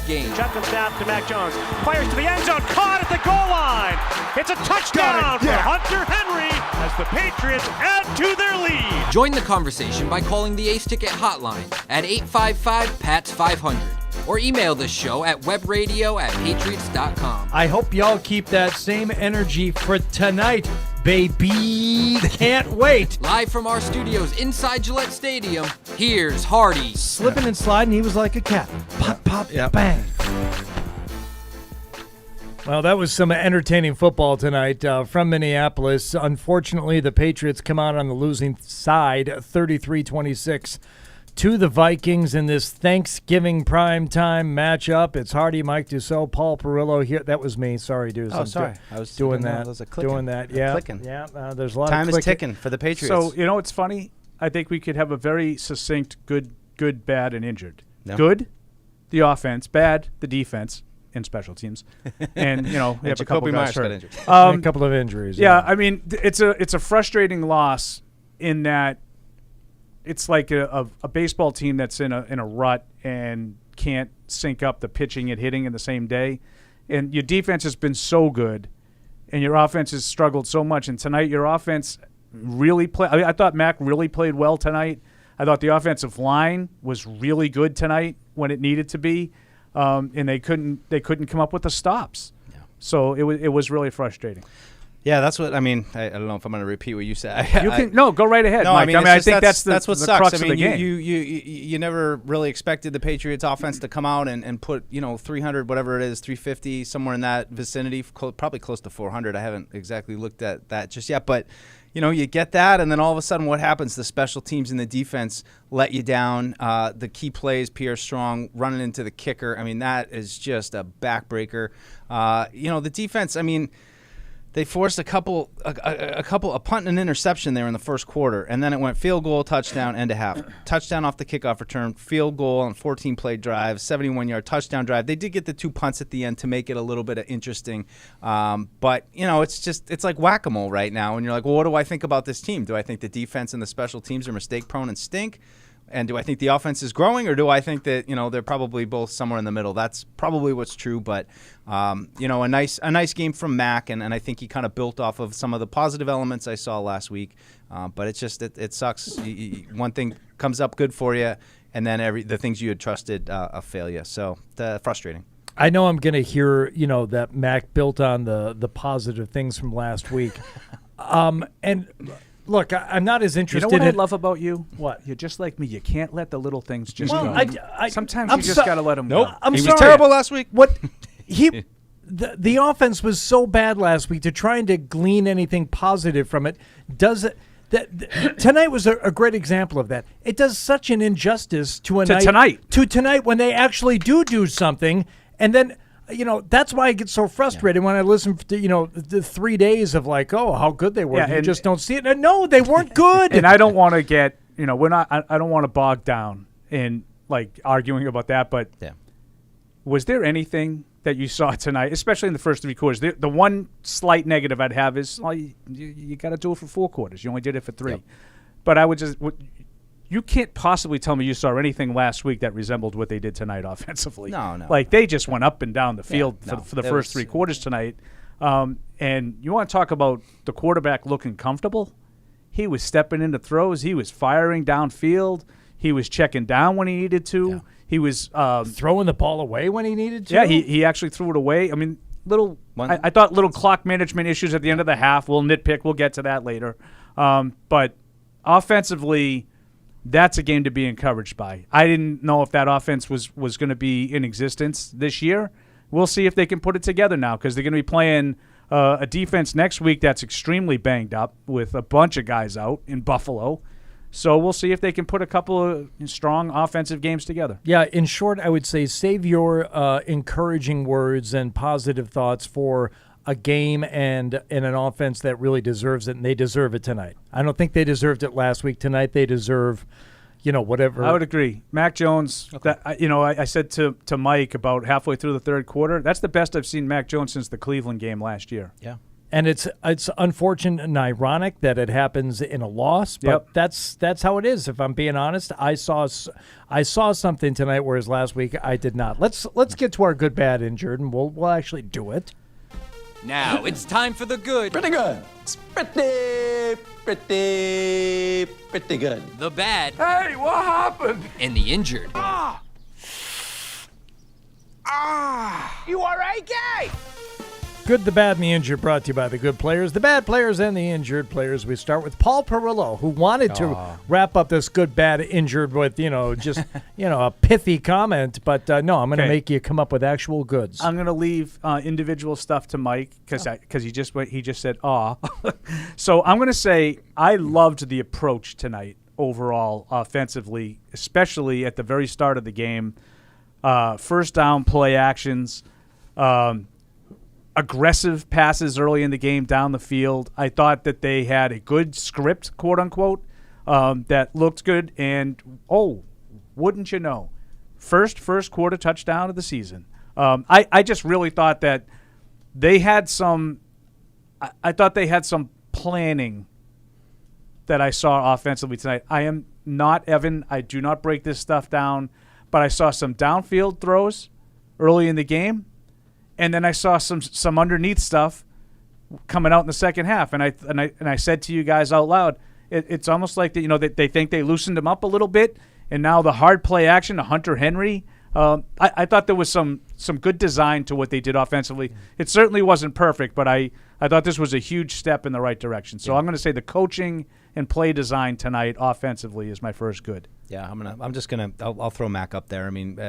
Postgame. Shotgun snap to Mac Jones. Fires to the end zone. Caught at the goal line. It's a touchdown for Hunter Henry as the Patriots add to their lead. Join the conversation by calling the Ace Ticket hotline at 855-PATS-500 or email the show at webradio@patriots.com. I hope y'all keep that same energy for tonight, baby. Can't wait. Live from our studios inside Gillette Stadium, here's Hardy. Slipping and sliding, he was like a cat. Pop, pop, bang. Well, that was some entertaining football tonight from Minneapolis. Unfortunately, the Patriots come out on the losing side, 33-26 to the Vikings in this Thanksgiving primetime matchup. It's Hardy, Mike Dussault, Paul Perillo here. That was me. Sorry, dude. Oh, sorry. I was doing that. Doing that. Yeah. Clicking. Yeah. There's a lot Time of clicking. is ticking for the Patriots. So, you know what's funny? I think we could have a very succinct good, bad, and injured. No. Good, the offense. Bad, the defense and special teams. And, you know, we have a couple guys hurt. A couple of injuries. Yeah, I mean, it's a frustrating loss in that it's like a baseball team that's in a rut and can't sync up the pitching and hitting in the same day. And your defense has been so good, and your offense has struggled so much. And tonight, your offense really played. I thought Mac really played well tonight. I thought the offensive line was really good tonight when it needed to be, and they couldn't come up with the stops. Yeah. So it was really frustrating. Yeah, that's what I mean. I don't know if I'm going to repeat what you said. Go right ahead. No, Mike. I think that's what the sucks. crux I mean, of the game. You never really expected the Patriots offense to come out and put 300, whatever it is, 350, somewhere in that vicinity, probably close to 400. I haven't exactly looked at that just yet, but you get that, and then all of a sudden, what happens? The special teams and the defense let you down. The key plays, Pierre Strong running into the kicker. I mean, that is just a backbreaker. The defense. I mean, they forced a punt and an interception there in the first quarter, and then it went field goal, touchdown, end of half. Touchdown off the kickoff return, field goal on 14-play drive, 71-yard touchdown drive. They did get the 2 punts at the end to make it a little bit interesting. But, it's like whack-a-mole right now, and you're like, well, what do I think about this team? Do I think the defense and the special teams are mistake-prone and stink? And do I think the offense is growing, or do I think that they're probably both somewhere in the middle? That's probably what's true. But a nice game from Mac, and I think he kind of built off of some of the positive elements I saw last week. But it's just it sucks. One thing comes up good for you, and then the things you had trusted fail you. So frustrating. I know I'm going to hear that Mac built on the positive things from last week, and. Look, I'm not as interested. You know what I love about you? What? You're just like me. You can't let the little things just go. Sometimes you just got to let them go. I'm he sorry. was terrible last week. What? The offense was so bad last week. To trying to glean anything positive from it tonight was a great example of that. It does such an injustice to tonight when they actually do something, and then. That's why I get so frustrated when I listen to, the 3 days of like, oh, how good they were. You just don't see it. No, they weren't good. And I don't want to get, I don't want to bog down in like arguing about that. But was there anything that you saw tonight, especially in the first 3 quarters? The one slight negative I'd have is you got to do it for 4 quarters. You only did it for 3. Yep. But I would just you can't possibly tell me you saw anything last week that resembled what they did tonight offensively. No. Like, they just went up and down the field for the first 3 quarters tonight. And you want to talk about the quarterback looking comfortable? He was stepping into throws. He was firing downfield. He was checking down when he needed to. Yeah. He was throwing the ball away when he needed to. Yeah, he actually threw it away. I mean, I thought little clock management issues at the end of the half. We'll nitpick. We'll get to that later. But offensively, that's a game to be encouraged by. I didn't know if that offense was going to be in existence this year. We'll see if they can put it together now, because they're going to be playing a defense next week that's extremely banged up with a bunch of guys out in Buffalo. So we'll see if they can put a couple of strong offensive games together. Yeah, in short, I would say save your encouraging words and positive thoughts for a game and an offense that really deserves it, and they deserve it tonight. I don't think they deserved it last week. Tonight they deserve, whatever. I would agree. Mac Jones, I said to Mike about halfway through the third quarter, that's the best I've seen Mac Jones since the Cleveland game last year. Yeah. And it's unfortunate and ironic that it happens in a loss, but that's how it is. If I'm being honest, I saw something tonight, whereas last week I did not. Let's get to our good, bad, injured, and we'll actually do it. Now it's time for the good, Pretty good. It's pretty good. the bad, Hey, what happened? and the injured. You all right, guy? Good, the bad, and the injured, brought to you by the good players, the bad players, and the injured players. We start with Paul Perillo, who wanted to wrap up this good, bad, injured with, just, a pithy comment. But no, I'm going to make you come up with actual goods. I'm going to leave individual stuff to Mike because he just said, aw. So I'm going to say I loved the approach tonight overall offensively, especially at the very start of the game. First down play actions, aggressive passes early in the game down the field. I thought that they had a good script, quote unquote, that looked good. And, wouldn't you know, first quarter touchdown of the season. I just really thought that they had some – I thought they had some planning that I saw offensively tonight. I am not Evan. I do not break this stuff down. But I saw some downfield throws early in the game. And then I saw some underneath stuff coming out in the second half, and I said to you guys out loud, it's almost like that they think they loosened him up a little bit, and now the hard play action to Hunter Henry. I thought there was some good design to what they did offensively. It certainly wasn't perfect, but I thought this was a huge step in the right direction. So I'm going to say the coaching and play design tonight offensively is my first good. Yeah, I'll throw Mac up there. I mean.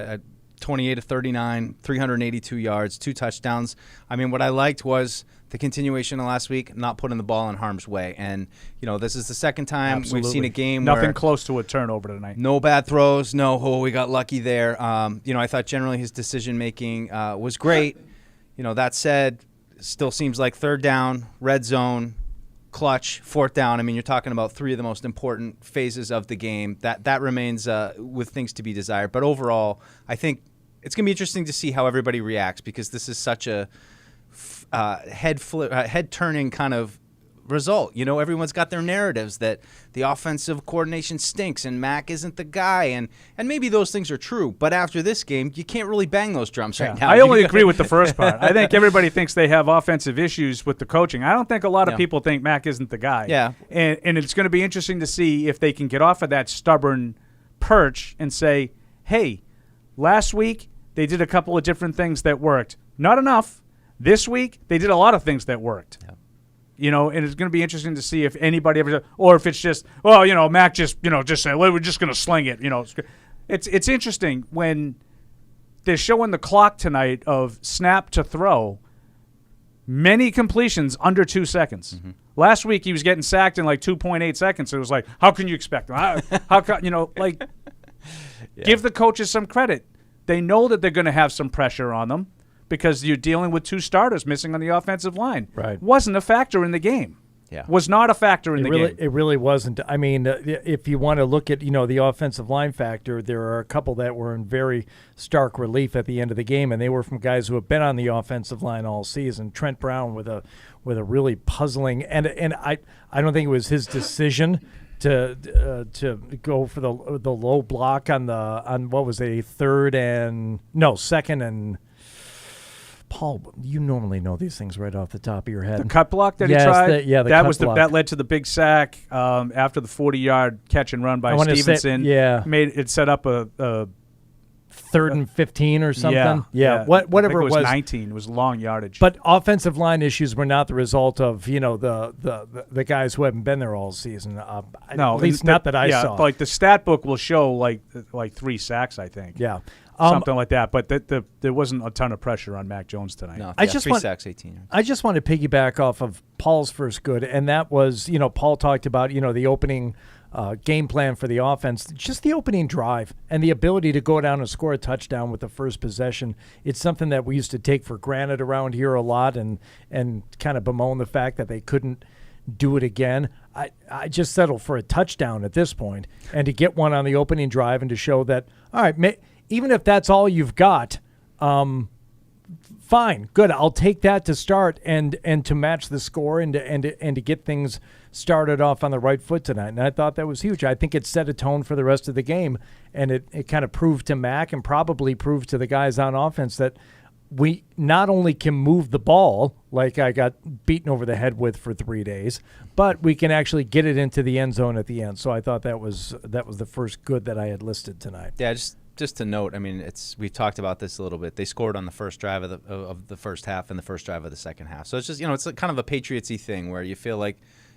28 of 39, 382 yards, 2 touchdowns. I mean, what I liked was the continuation of last week, not putting the ball in harm's way. And, this is the second time we've seen a game Nothing where close to a turnover tonight. No bad throws. We got lucky there. I thought generally his decision-making was great. That said, still seems like third down, red zone, clutch, fourth down. I mean, you're talking about 3 of the most important phases of the game. That remains with things to be desired. But overall, I think it's going to be interesting to see how everybody reacts because this is such a head-turning kind of result. Everyone's got their narratives that the offensive coordination stinks and Mac isn't the guy. And maybe those things are true. But after this game, you can't really bang those drums right now. I only agree with the first part. I think everybody thinks they have offensive issues with the coaching. I don't think a lot of people think Mac isn't the guy. Yeah. And it's going to be interesting to see if they can get off of that stubborn perch and say, hey, last week they did a couple of different things that worked. Not enough. This week they did a lot of things that worked. Yeah. And it's going to be interesting to see if anybody ever, or if it's just, Mac just said, well, we're just going to sling it. It's interesting when they're showing the clock tonight of snap to throw, many completions under 2 seconds. Mm-hmm. Last week he was getting sacked in like 2.8 seconds. It was like, how can you expect him? How can, give the coaches some credit. They know that they're going to have some pressure on them. Because you're dealing with 2 starters missing on the offensive line. Right. Wasn't a factor in the game. Yeah. Was not a factor in the game. It really wasn't. I mean, if you want to look at, the offensive line factor, there are a couple that were in very stark relief at the end of the game, and they were from guys who have been on the offensive line all season. Trent Brown with a really puzzling, and I don't think it was his decision to go for the low block on what was a second and. Paul, you normally know these things right off the top of your head. The cut block that he tried? That led to the big sack after the 40-yard catch and run by Stevenson. It set up a 3rd and 15 or something. Yeah. Whatever it was 19. It was long yardage. But offensive line issues were not the result of, the guys who haven't been there all season. No, at least not that I saw. Like the stat book will show like 3 sacks, I think. Yeah. Something like that, but there wasn't a ton of pressure on Mac Jones tonight. No, 3 sacks, 18. I just want to piggyback off of Paul's first good, and that was, Paul talked about, the opening game plan for the offense, just the opening drive and the ability to go down and score a touchdown with the first possession. It's something that we used to take for granted around here a lot and kind of bemoan the fact that they couldn't do it again. I just settle for a touchdown at this point, and to get one on the opening drive and to show that, all right, even if that's all you've got, fine, good. I'll take that to start and to match the score and to get things started off on the right foot tonight. And I thought that was huge. I think it set a tone for the rest of the game, and it kind of proved to Mac and probably proved to the guys on offense that we not only can move the ball like I got beaten over the head with for 3 days, but we can actually get it into the end zone at the end. So I thought that was the first good that I had listed tonight. Yeah, just to note, I mean, we talked about this a little bit. They scored on the first drive of the first half and the first drive of the second half. So it's just, it's kind of a Patriots-y thing where you feel like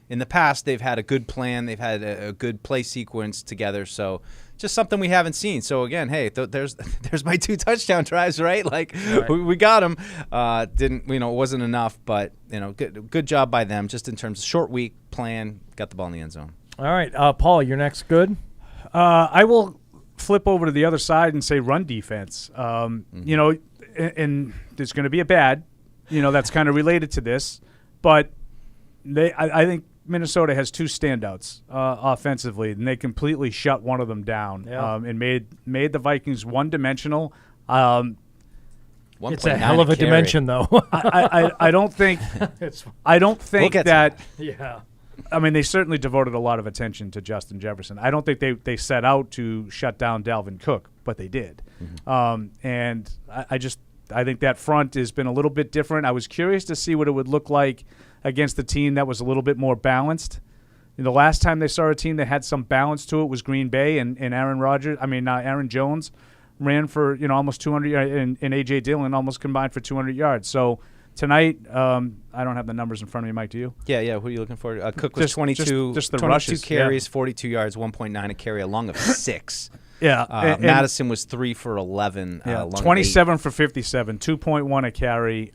in the past they've had a good plan, they've had a good play sequence together. So just something we haven't seen. So again, hey, there's my 2 touchdown drives, right? Like we got them. It wasn't enough, but good job by them. Just in terms of short week plan, got the ball in the end zone. All right, Paul, your next good. I will flip over to the other side and say run defense. And there's going to be a bad, that's kind of related to this, but I think Minnesota has 2 standouts offensively, and they completely shut one of them down and made the Vikings one-dimensional. It's a hell of a dimension, though. I don't think that. Yeah. I mean, they certainly devoted a lot of attention to Justin Jefferson. I don't think they set out to shut down Dalvin Cook, but they did. And I think that front has been a little bit different. I was curious to see what it would look like against a team that was a little bit more balanced. The last time they saw a team that had some balance to it was Green Bay, and Aaron Jones ran for almost 200 yards, and A.J. Dillon almost combined for 200 yards. So tonight, I don't have the numbers in front of me, Mike, do you? Yeah. Who are you looking for? Cook was 22 rushes, carries, 42 yards, 1.9 a carry, a long of 6. Yeah. Madison was 3 for 11. 27 for 57, 2.1 a carry.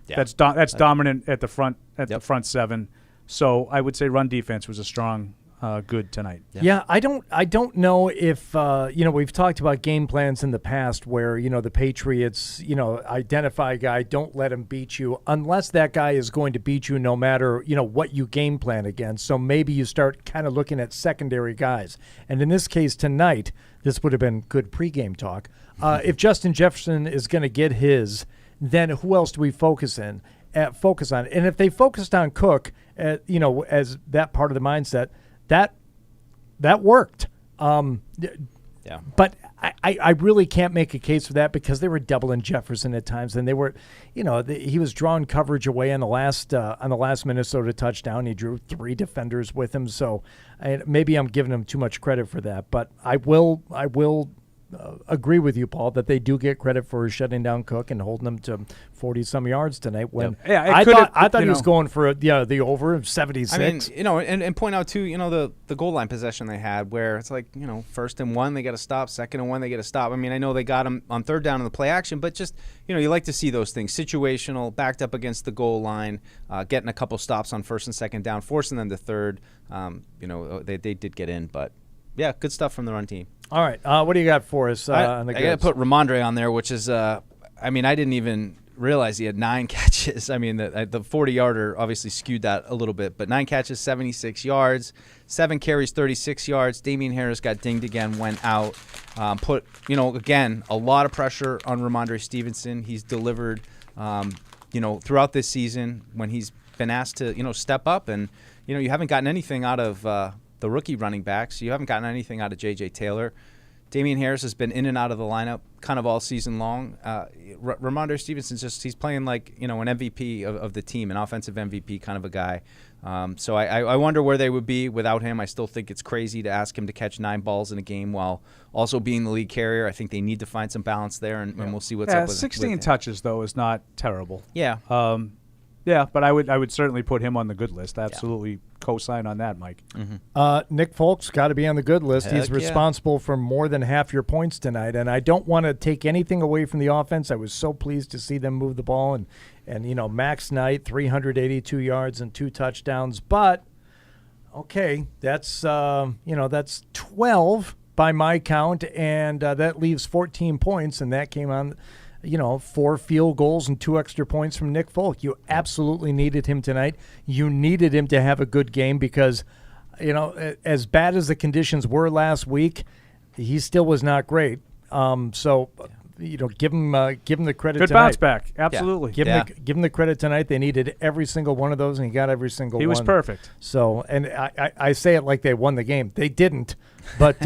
That's dominant at the front the front 7. So I would say run defense was a strong good tonight. Yeah, I don't know if we've talked about game plans in the past where the Patriots identify a guy, don't let him beat you unless that guy is going to beat you no matter what you game plan against. So maybe you start kind of looking at secondary guys. And in this case tonight, this would have been good pregame talk. If Justin Jefferson is going to get his, then who else do we focus on? And if they focused on Cook, as that part of the mindset, that worked. But I really can't make a case for that because they were doubling Jefferson at times, and they were, he was drawing coverage away on the last Minnesota touchdown. He drew 3 defenders with him, so maybe I'm giving him too much credit for that. But I will agree with you, Paul, that they do get credit for shutting down Cook and holding them to 40-some yards tonight. When I thought he was going for the over of 76. I mean, and point out too, the goal line possession they had, where it's like, 1st and 1 they got to stop, 2nd and 1 they got to stop. I mean, I know they got him on 3rd down in the play action, but just you like to see those things situational, backed up against the goal line, getting a couple stops on 1st and 2nd down, forcing them to 3rd. They did get in, but yeah, good stuff from the run team. All right, what do you got for us on the goods? I got to put Ramondre on there, which is, I didn't even realize he had 9 catches. I mean, the 40-yarder obviously skewed that a little bit, but 9 catches, 76 yards, 7 carries, 36 yards. Damian Harris got dinged again, went out. Again, a lot of pressure on Ramondre Stevenson. He's delivered, throughout this season when he's been asked to, step up, and, you haven't gotten anything out of the rookie running backs. You haven't gotten anything out of J.J. Taylor. Damian Harris has been in and out of the lineup kind of all season long. Ramondre Stevenson's he's playing like, an MVP of the team, an offensive MVP kind of a guy. So I wonder where they would be without him. I still think it's crazy to ask him to catch 9 balls in a game while also being the lead carrier. I think they need to find some balance there, and we'll see what's up with 16 touches, though, is not terrible. Yeah. But I would certainly put him on the good list. Absolutely co-sign on that, Mike. Mm-hmm. Nick Folk's got to be on the good list. He's responsible for more than half your points tonight, and I don't want to take anything away from the offense. I was so pleased to see them move the ball, and Max Knight, 382 yards and 2 touchdowns. But okay, that's 12 by my count, and that leaves 14 points, and that came on 4 field goals and 2 extra points from Nick Folk. You absolutely needed him tonight. You needed him to have a good game because, as bad as the conditions were last week, he still was not great. So give him the credit Good tonight. bounce back. Absolutely. Give him the credit tonight. They needed every single one of those, and he got every single one. He was perfect. So, and I say it like they won the game. They didn't, but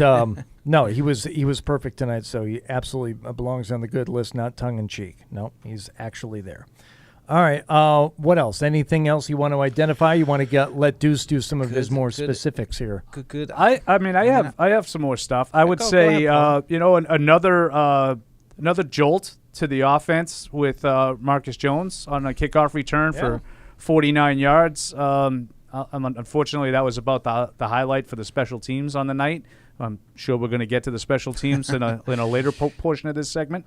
no, he was perfect tonight. So he absolutely belongs on the good list, not tongue in cheek. No, he's actually there. All right. What else? Anything else you want to identify? You want to let Deuce do some of his more specifics here? Good. I have some more stuff. I would say another jolt to the offense with Marcus Jones on a kickoff return for 49 yards. Unfortunately, that was about the highlight for the special teams on the night. I'm sure we're going to get to the special teams in a later portion of this segment.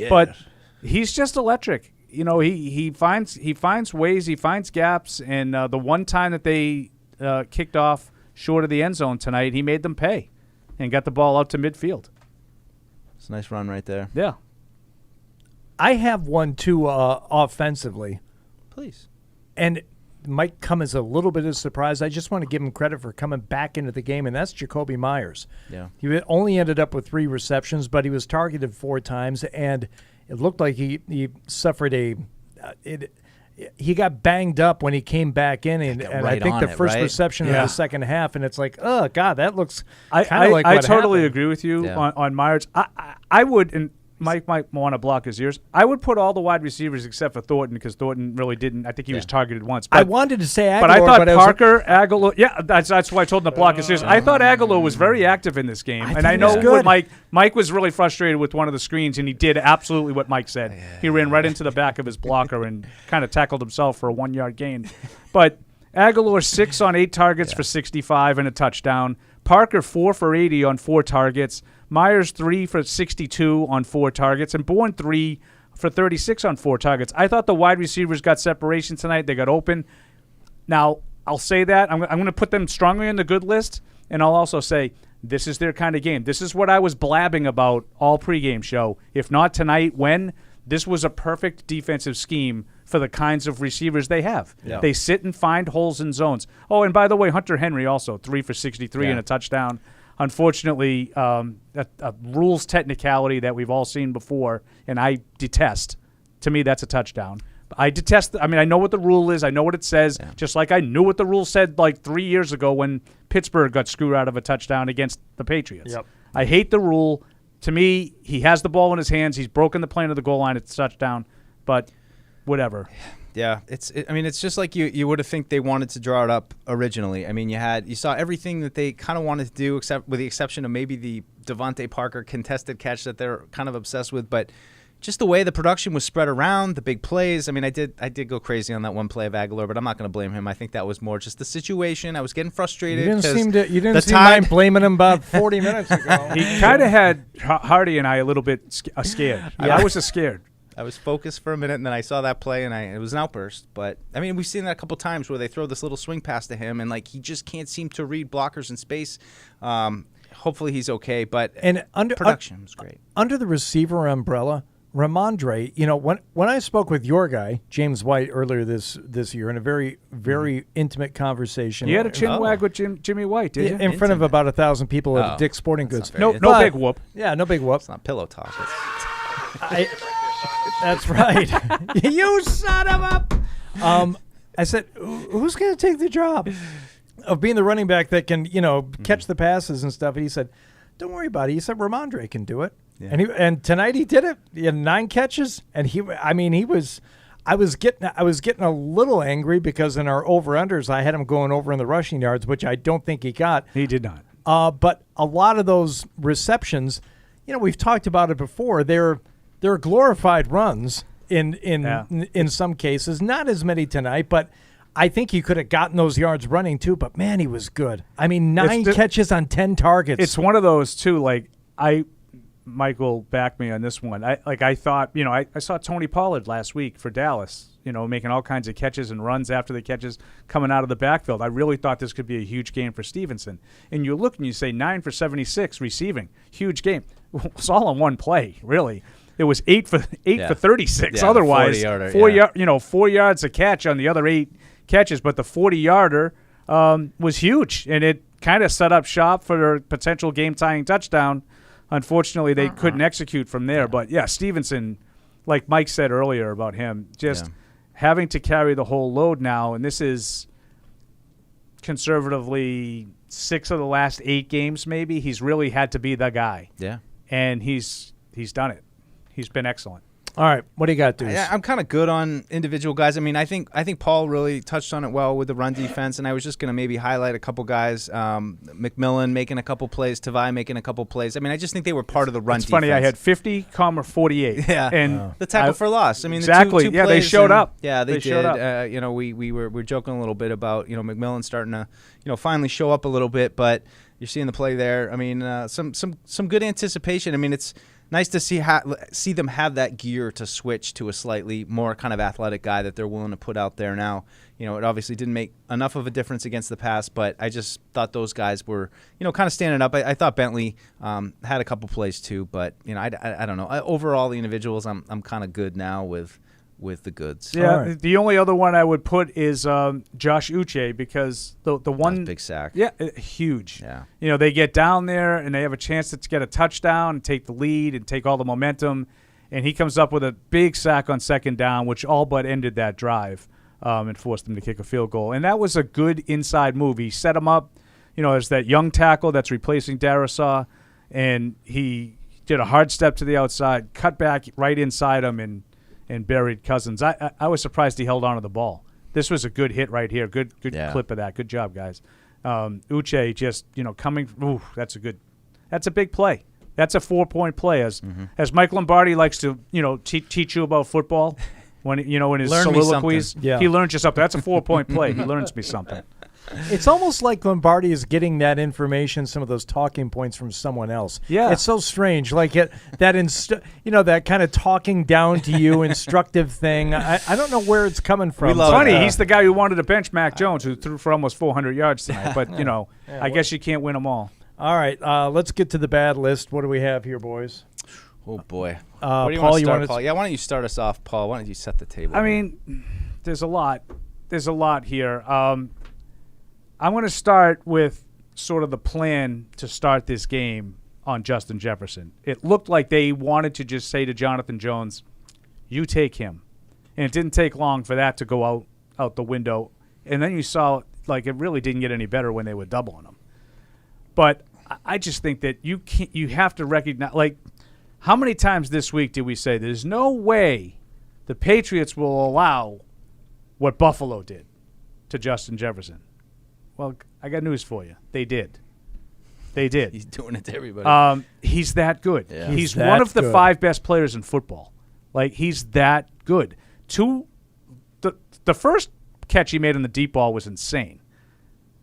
But he's just electric. He finds ways, he finds gaps, and the one time that they kicked off short of the end zone tonight, he made them pay and got the ball out to midfield. It's a nice run right there. Yeah. I have one too offensively. Please. And it might come as a little bit of a surprise. I just want to give him credit for coming back into the game, and that's Jacoby Myers. Yeah. He only ended up with 3 receptions, but he was targeted 4 times, and it looked like he suffered he got banged up when he came back in, and I think the first reception in the second half, and it's like, oh, God, that looks kind of like what I totally happened. agree with you on Myers. I would, and Mike might want to block his ears, I would put all the wide receivers except for Thornton because Thornton really didn't. I think he was targeted once. But I wanted to say Aguilar, but I thought Parker, Aguilar, that's why I told him to block his ears. I thought Aguilar was very active in this game, and I know what Mike was really frustrated with one of the screens, and he did absolutely what Mike said. He ran right into the back of his blocker and kind of tackled himself for a 1-yard gain. But Aguilar 6 on 8 targets for 65 and a touchdown. Parker 4 for 80 on 4 targets. Myers 3 for 62 on 4 targets, and Bourne 3 for 36 on 4 targets. I thought the wide receivers got separation tonight. They got open. Now, I'll say that. I'm going to put them strongly on the good list, and I'll also say this is their kind of game. This is what I was blabbing about all pregame show. If not tonight, when? This was a perfect defensive scheme for the kinds of receivers they have. Yeah. They sit and find holes in zones. Oh, and by the way, Hunter Henry also 3 for 63 and a touchdown. Unfortunately, a rules technicality that we've all seen before, and I detest. To me, that's a touchdown. I detest. I know what the rule is. I know what it says, just like I knew what the rule said like 3 years ago when Pittsburgh got screwed out of a touchdown against the Patriots. Yep. I hate the rule. To me, he has the ball in his hands. He's broken the plane of the goal line. It's a touchdown, but whatever. Yeah, it's just like you would have think they wanted to draw it up originally. I mean, you saw everything that they kind of wanted to do, except with the exception of maybe the Devontae Parker contested catch that they're kind of obsessed with. But just the way the production was spread around, the big plays. I mean, I did go crazy on that one play of Aguilar, but I'm not going to blame him. I think that was more just the situation. I was getting frustrated. You didn't seem blaming him about 40 minutes ago. He kind of had Hardy and I a little bit scared. I was scared. I was focused for a minute, and then I saw that play, and it was an outburst. But, I mean, we've seen that a couple times where they throw this little swing pass to him, and, like, he just can't seem to read blockers in space. Hopefully he's okay, but production was great. Under the receiver umbrella, Ramondre, when I spoke with your guy, James White, earlier this year in a very, very intimate conversation. You had a chin wag with Jimmy White, did you? In front of about 1,000 people at Dick's Sporting Goods. No big whoop. Yeah, no big whoop. It's not pillow talk. That's right. You son of a... I said, who's going to take the job of being the running back that can, catch the passes and stuff? And he said, don't worry about it. He said, Ramondre can do it. Yeah. And tonight he did it. He had 9 catches, and I was getting a little angry because in our over-unders, I had him going over in the rushing yards, which I don't think he got. He did not. But a lot of those receptions, we've talked about it before, they're glorified runs in some cases. Not as many tonight, but I think he could have gotten those yards running too. But man, he was good. I mean, 9 catches on 10 targets. It's one of those too. Like Mike will back me on this one. I thought, I saw Tony Pollard last week for Dallas. Making all kinds of catches and runs after the catches coming out of the backfield. I really thought this could be a huge game for Stevenson. And you look and you say 9 for 76 receiving, huge game. It's all in one play, really. It was 8 for 36. Otherwise, 4 yards a catch on the other 8 catches. But the 40-yarder was huge, and it kind of set up shop for a potential game-tying touchdown unfortunately, they couldn't execute from there. But, yeah, Stevenson, like Mike said earlier about him, just having to carry the whole load now, and this is conservatively 6 of the last 8 games maybe. He's really had to be the guy. Yeah. And he's done it. He's been excellent. All right, what do you got, Deuce? I'm kind of good on individual guys. I mean, I think Paul really touched on it well with the run defense, and I was just going to maybe highlight a couple guys. McMillan making a couple plays, Tavai making a couple plays. I mean, I just think they were part of the run defense. It's funny, I had 50, 48. Yeah, and the tackle for loss. I mean, exactly. The two yeah, they plays showed up. Yeah, they did. Showed up. We were joking a little bit about McMillan starting to finally show up a little bit, but you're seeing the play there. I mean, some good anticipation. I mean, it's nice to see them have that gear to switch to a slightly more kind of athletic guy that they're willing to put out there now. It obviously didn't make enough of a difference against the pass, but I just thought those guys were, kind of standing up. I thought Bentley had a couple plays too, but I don't know. Overall, the individuals, I'm kind of good now with the goods. Yeah, right. The only other one I would put is Josh Uche, because the one big sack. Yeah, huge. Yeah. They get down there and they have a chance to get a touchdown and take the lead and take all the momentum, and he comes up with a big sack on second down, which all but ended that drive and forced them to kick a field goal. And that was a good inside move. He set him up, as that young tackle that's replacing Darisaw, and he did a hard step to the outside, cut back right inside him, and buried Cousins. I was surprised he held on to the ball. This was a good hit right here. Good clip of that. Good job, guys. Uche just, coming. Ooh, that's a big play. That's a 4-point play. As Mike Lombardi likes to, teach you about football when in his soliloquies. Yeah. He learns you something. That's a 4-point play. He learns me something. It's almost like Lombardi is getting that information, some of those talking points from someone else. Yeah. It's so strange. Like that kind of talking down to you, instructive thing. I don't know where it's coming from. We love Funny, it. he's the guy who wanted to bench Mac Jones, who threw for almost 400 yards tonight. But, I guess you can't win them all. All right, let's get to the bad list. What do we have here, boys? Oh, boy. Paul, What do you want to start, Paul? Yeah, why don't you start us off, Paul? Why don't you set the table? I mean, there's a lot. There's a lot here. I'm going to start with sort of the plan to start this game on Justin Jefferson. It looked like they wanted to just say to Jonathan Jones, you take him. And it didn't take long for that to go out the window. And then you saw, it really didn't get any better when they were doubling him. But I just think that you have to recognize, how many times this week did we say there's no way the Patriots will allow what Buffalo did to Justin Jefferson? Well, I got news for you. They did. They did. He's doing it to everybody. He's that good. Yeah. He's that one of the good. 5 best players in football. He's that good. The first catch he made on the deep ball was insane.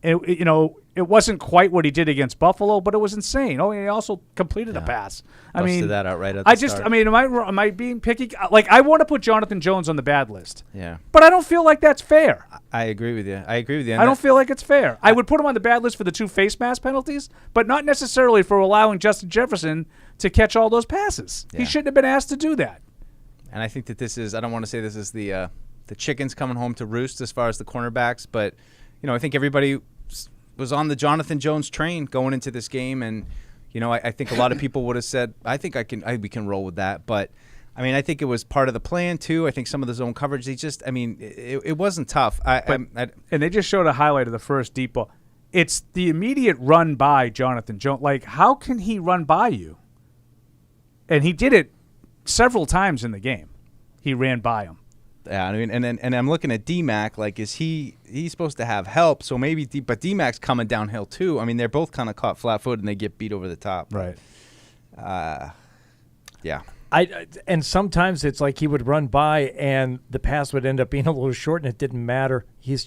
It wasn't quite what he did against Buffalo, but it was insane. Oh, and he also completed a pass. Busted that out right at the start. Am I being picky? I want to put Jonathan Jones on the bad list. Yeah. But I don't feel like that's fair. I agree with you. I don't feel like it's fair. I would put him on the bad list for the 2 face mask penalties, but not necessarily for allowing Justin Jefferson to catch all those passes. Yeah. He shouldn't have been asked to do that. And I think that this is, I don't want to say this is the chickens coming home to roost as far as the cornerbacks, but, I think everybody was on the Jonathan Jones train going into this game, and I think a lot of people would have said, I think we can roll with that, but I think it was part of the plan too. I think some of the zone coverage, it wasn't tough. And they just showed a highlight of the first deep ball. It's the immediate run by Jonathan Jones. How can he run by you? And he did it several times in the game. He ran by him. Yeah, and I'm looking at D-Mac, is he's supposed to have help, so maybe but D-Mac's coming downhill too. They're both kind of caught flat-footed and they get beat over the top. Right. Yeah. And sometimes it's like he would run by and the pass would end up being a little short and it didn't matter. He's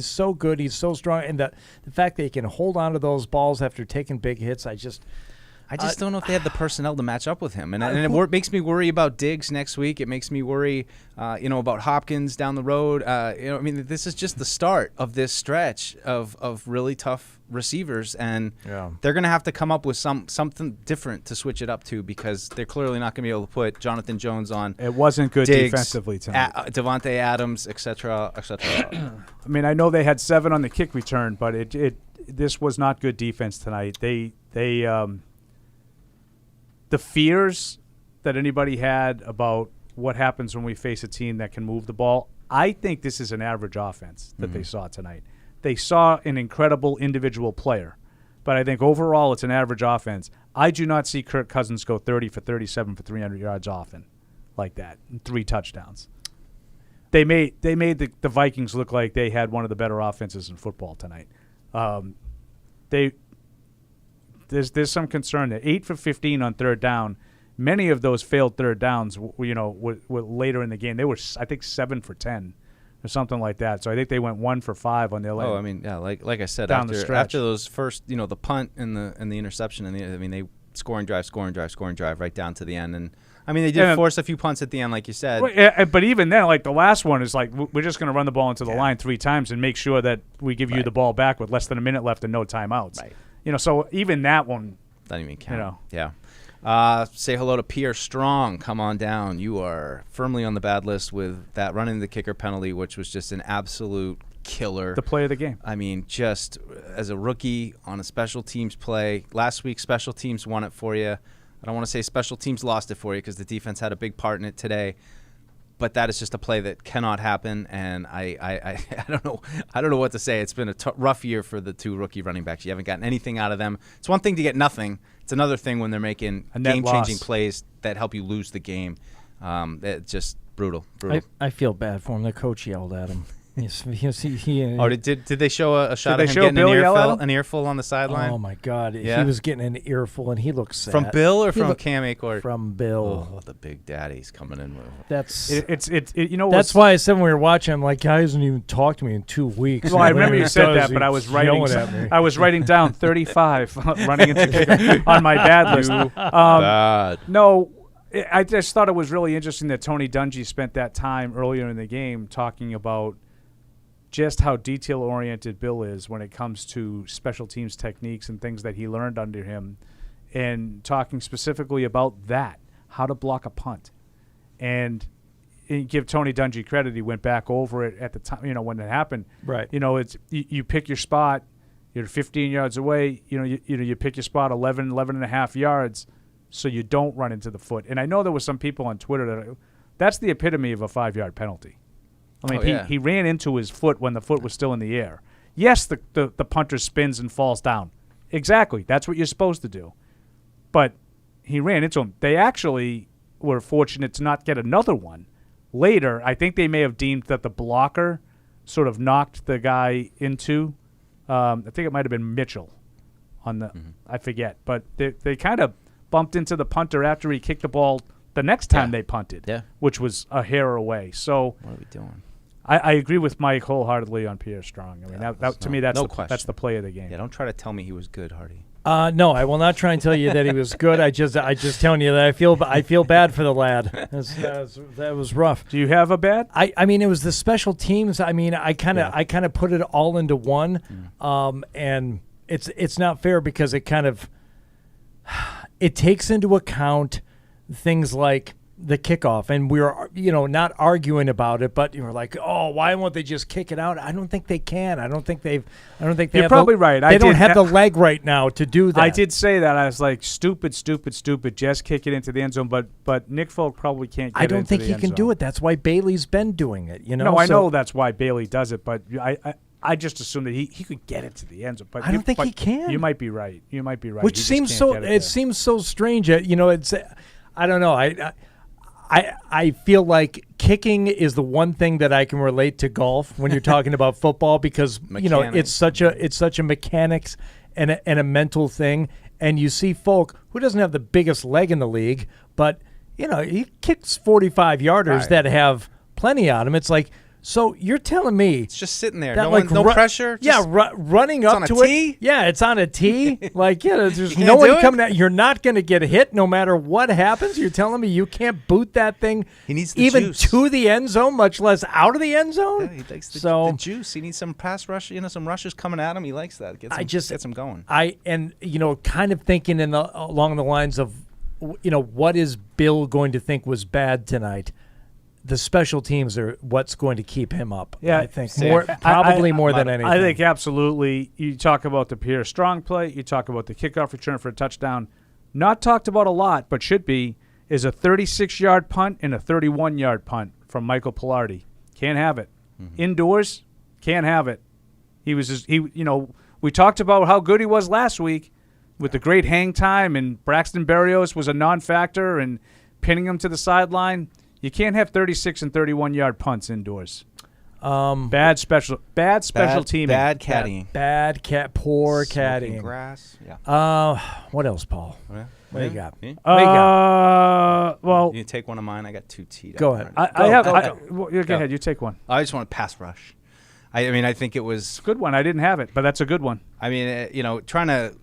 so good, he's so strong, and the fact that he can hold on to those balls after taking big hits, I just don't know if they have the personnel to match up with him. And it makes me worry about Diggs next week. It makes me worry, about Hopkins down the road. This is just the start of this stretch of really tough receivers. And they're going to have to come up with something different to switch it up to, because they're clearly not going to be able to put Jonathan Jones on. It wasn't good Diggs, defensively tonight. Devontae Adams, et cetera, et cetera. I know they had 7 on the kick return, but this was not good defense tonight. the fears that anybody had about what happens when we face a team that can move the ball, I think this is an average offense that they saw tonight. They saw an incredible individual player, but I think overall it's an average offense. I do not see Kirk Cousins go 30 for 37 for 300 yards often like that, and 3 touchdowns. They made the Vikings look like they had one of the better offenses in football tonight. There's some concern that 8 for 15 on third down. Many of those failed third downs, were later in the game. They were, I think, 7 for 10 or something like that. So I think they went 1 for 5 on their lane. Oh, I mean, yeah, like I said, down the stretch. after those first, the punt and the interception, and they scoring drive right down to the end. And I mean, they did force a few punts at the end, like you said. But even then, like the last one is like we're just going to run the ball into the line 3 times and make sure that we give you the ball back with less than a minute left and no timeouts. Right. So even that one doesn't even count. Say hello to Pierre Strong. Come on down. You are firmly on the bad list with that running the kicker penalty, which was just an absolute killer. The play of the game. I mean, just as a rookie on a special teams play. Last week, special teams won it for you. I don't want to say special teams lost it for you because the defense had a big part in it today. But that is just a play that cannot happen, and I don't know what to say. It's been a rough year for the 2 rookie running backs. You haven't gotten anything out of them. It's one thing to get nothing. It's another thing when they're making game-changing plays that help you lose the game. It's just brutal. I feel bad for him. The coach yelled at him. Did they show a shot Did of they him show getting Bill an earful on the sideline? Oh my God! Yeah. He was getting an earful, and he looked sad. From Bill or from Cam Akers? From Bill. Oh, the big daddy's coming in with That's That's why I said when we were watching, I'm like, guy hasn't even talked to me in 2 weeks. Well, I remember you said that, but I was writing down 35 running into kicker on my bad list. bad. No, I just thought it was really interesting that Tony Dungy spent that time earlier in the game talking about just how detail-oriented Bill is when it comes to special teams techniques and things that he learned under him, and talking specifically about that, how to block a punt. And give Tony Dungy credit, he went back over it at the time, when it happened. Right. It's you pick your spot, you're 15 yards away, you pick your spot 11 and a half yards so you don't run into the foot. And I know there were some people on Twitter that's the epitome of a 5-yard penalty. I mean, he ran into his foot when the foot was still in the air. Yes, the punter spins and falls down. Exactly. That's what you're supposed to do. But he ran into him. They actually were fortunate to not get another one. Later, I think they may have deemed that the blocker sort of knocked the guy into, I think it might have been Mitchell on the, I forget. But they kind of bumped into the punter after he kicked the ball the next time they punted, which was a hair away. So what are we doing? I agree with Mike wholeheartedly on Pierre Strong. I mean, to me, that's the play of the game. Yeah, don't try to tell me he was good, Hardy. No, I will not try and tell you that he was good. I just telling you that I feel bad for the lad. That was rough. Do you have a bad? I mean, it was the special teams. I mean, I kind of put it all into one, and it's not fair because it takes into account things like the kickoff, and we were not arguing about it, but you were like, oh, why won't they just kick it out? I don't think they can. I don't think they You're probably right. They don't have the leg right now to do that. I did say that. I was like, stupid. Just kick it into the end zone. But Nick Folk probably can't get it into the end zone. I don't think he can do it. That's why Bailey's been doing it. No, I know that's why Bailey does it, but I just assumed that he could get it to the end zone. But I don't think he can. You might be right. Which seems seems so strange. It's I don't know. I feel like kicking is the one thing that I can relate to golf when you're talking about football because it's such a mechanics and a mental thing, and you see folk who doesn't have the biggest leg in the league, but he kicks 45-yarders that have plenty on him. It's like, so you're telling me it's just sitting there, that, no pressure? Running up to it. Yeah, it's on a tee. There's no one coming at. You're not going to get hit no matter what happens. You're telling me you can't boot that thing he needs the even juice. To the end zone, much less out of the end zone? Yeah, he likes the juice. He needs some pass rush, some rushes coming at him. He likes that. Gets him going. Kind of thinking along the lines of, what is Bill going to think was bad tonight? The special teams are what's going to keep him up. Yeah, I think probably more than anything. I think absolutely. You talk about the Pierre Strong play. You talk about the kickoff return for a touchdown. not talked about a lot, but should be, is a 36-yard punt and a 31-yard punt from Michael Pilardi. Can't have it. Indoors, can't have it. We talked about how good he was last week with the great hang time, and Braxton Berrios was a non-factor and pinning him to the sideline. You can't have 36 and 31-yard punts indoors. Bad special teaming. Bad caddying. Poor Smoking caddying. grass. Yeah. What else, Paul? Yeah. What do you got? Me? What do you got? Well, You take one of mine. I got 2 teed. Go ahead. go ahead. You take one. I just want to pass rush. I think it was Good one. I didn't have it, but that's a good one. trying to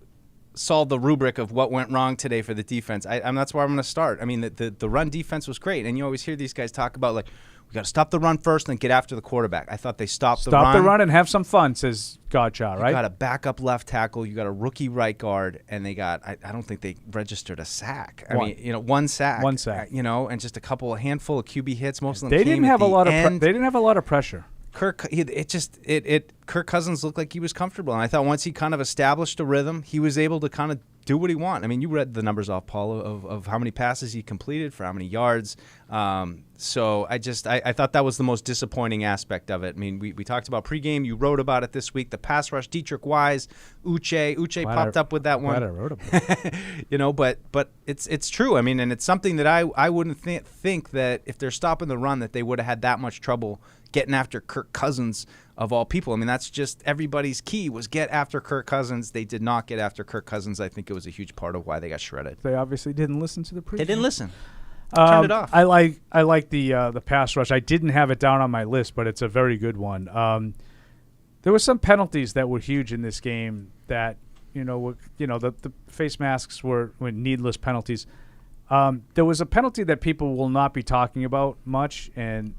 solve the rubric of what went wrong today for the defense. That's where I'm going to start. I mean, the run defense was great, and you always hear these guys talk about, like, we got to stop the run first and then get after the quarterback. I thought they stopped the run. Stop the run and have some fun, says Godchild, right? You got a backup left tackle. You got a rookie right guard, and they got. I don't think they registered a sack. One sack. One sack. And just a handful of QB hits. Most of them. They didn't have a lot of. end. They didn't have a lot of pressure. Kirk Cousins looked like he was comfortable, and I thought once he kind of established a rhythm, he was able to kind of do what he wanted. I mean, you read the numbers off, Paul, of how many passes he completed for how many yards. So I thought that was the most disappointing aspect of it. I mean, we talked about pregame. You wrote about it this week. The pass rush, Dietrich Wise, Uche popped up with that one. Glad I wrote about it. But it's true. I mean, and it's something that I wouldn't think that if they're stopping the run that they would have had that much trouble getting after Kirk Cousins of all people. I mean, that's just everybody's key was get after Kirk Cousins. They did not get after Kirk Cousins. I think it was a huge part of why they got shredded. They obviously didn't listen to the pregame. They didn't listen. Turned it off. I like the pass rush. I didn't have it down on my list, but it's a very good one. There were some penalties that were huge in this game that the face masks were needless penalties. There was a penalty that people will not be talking about much, and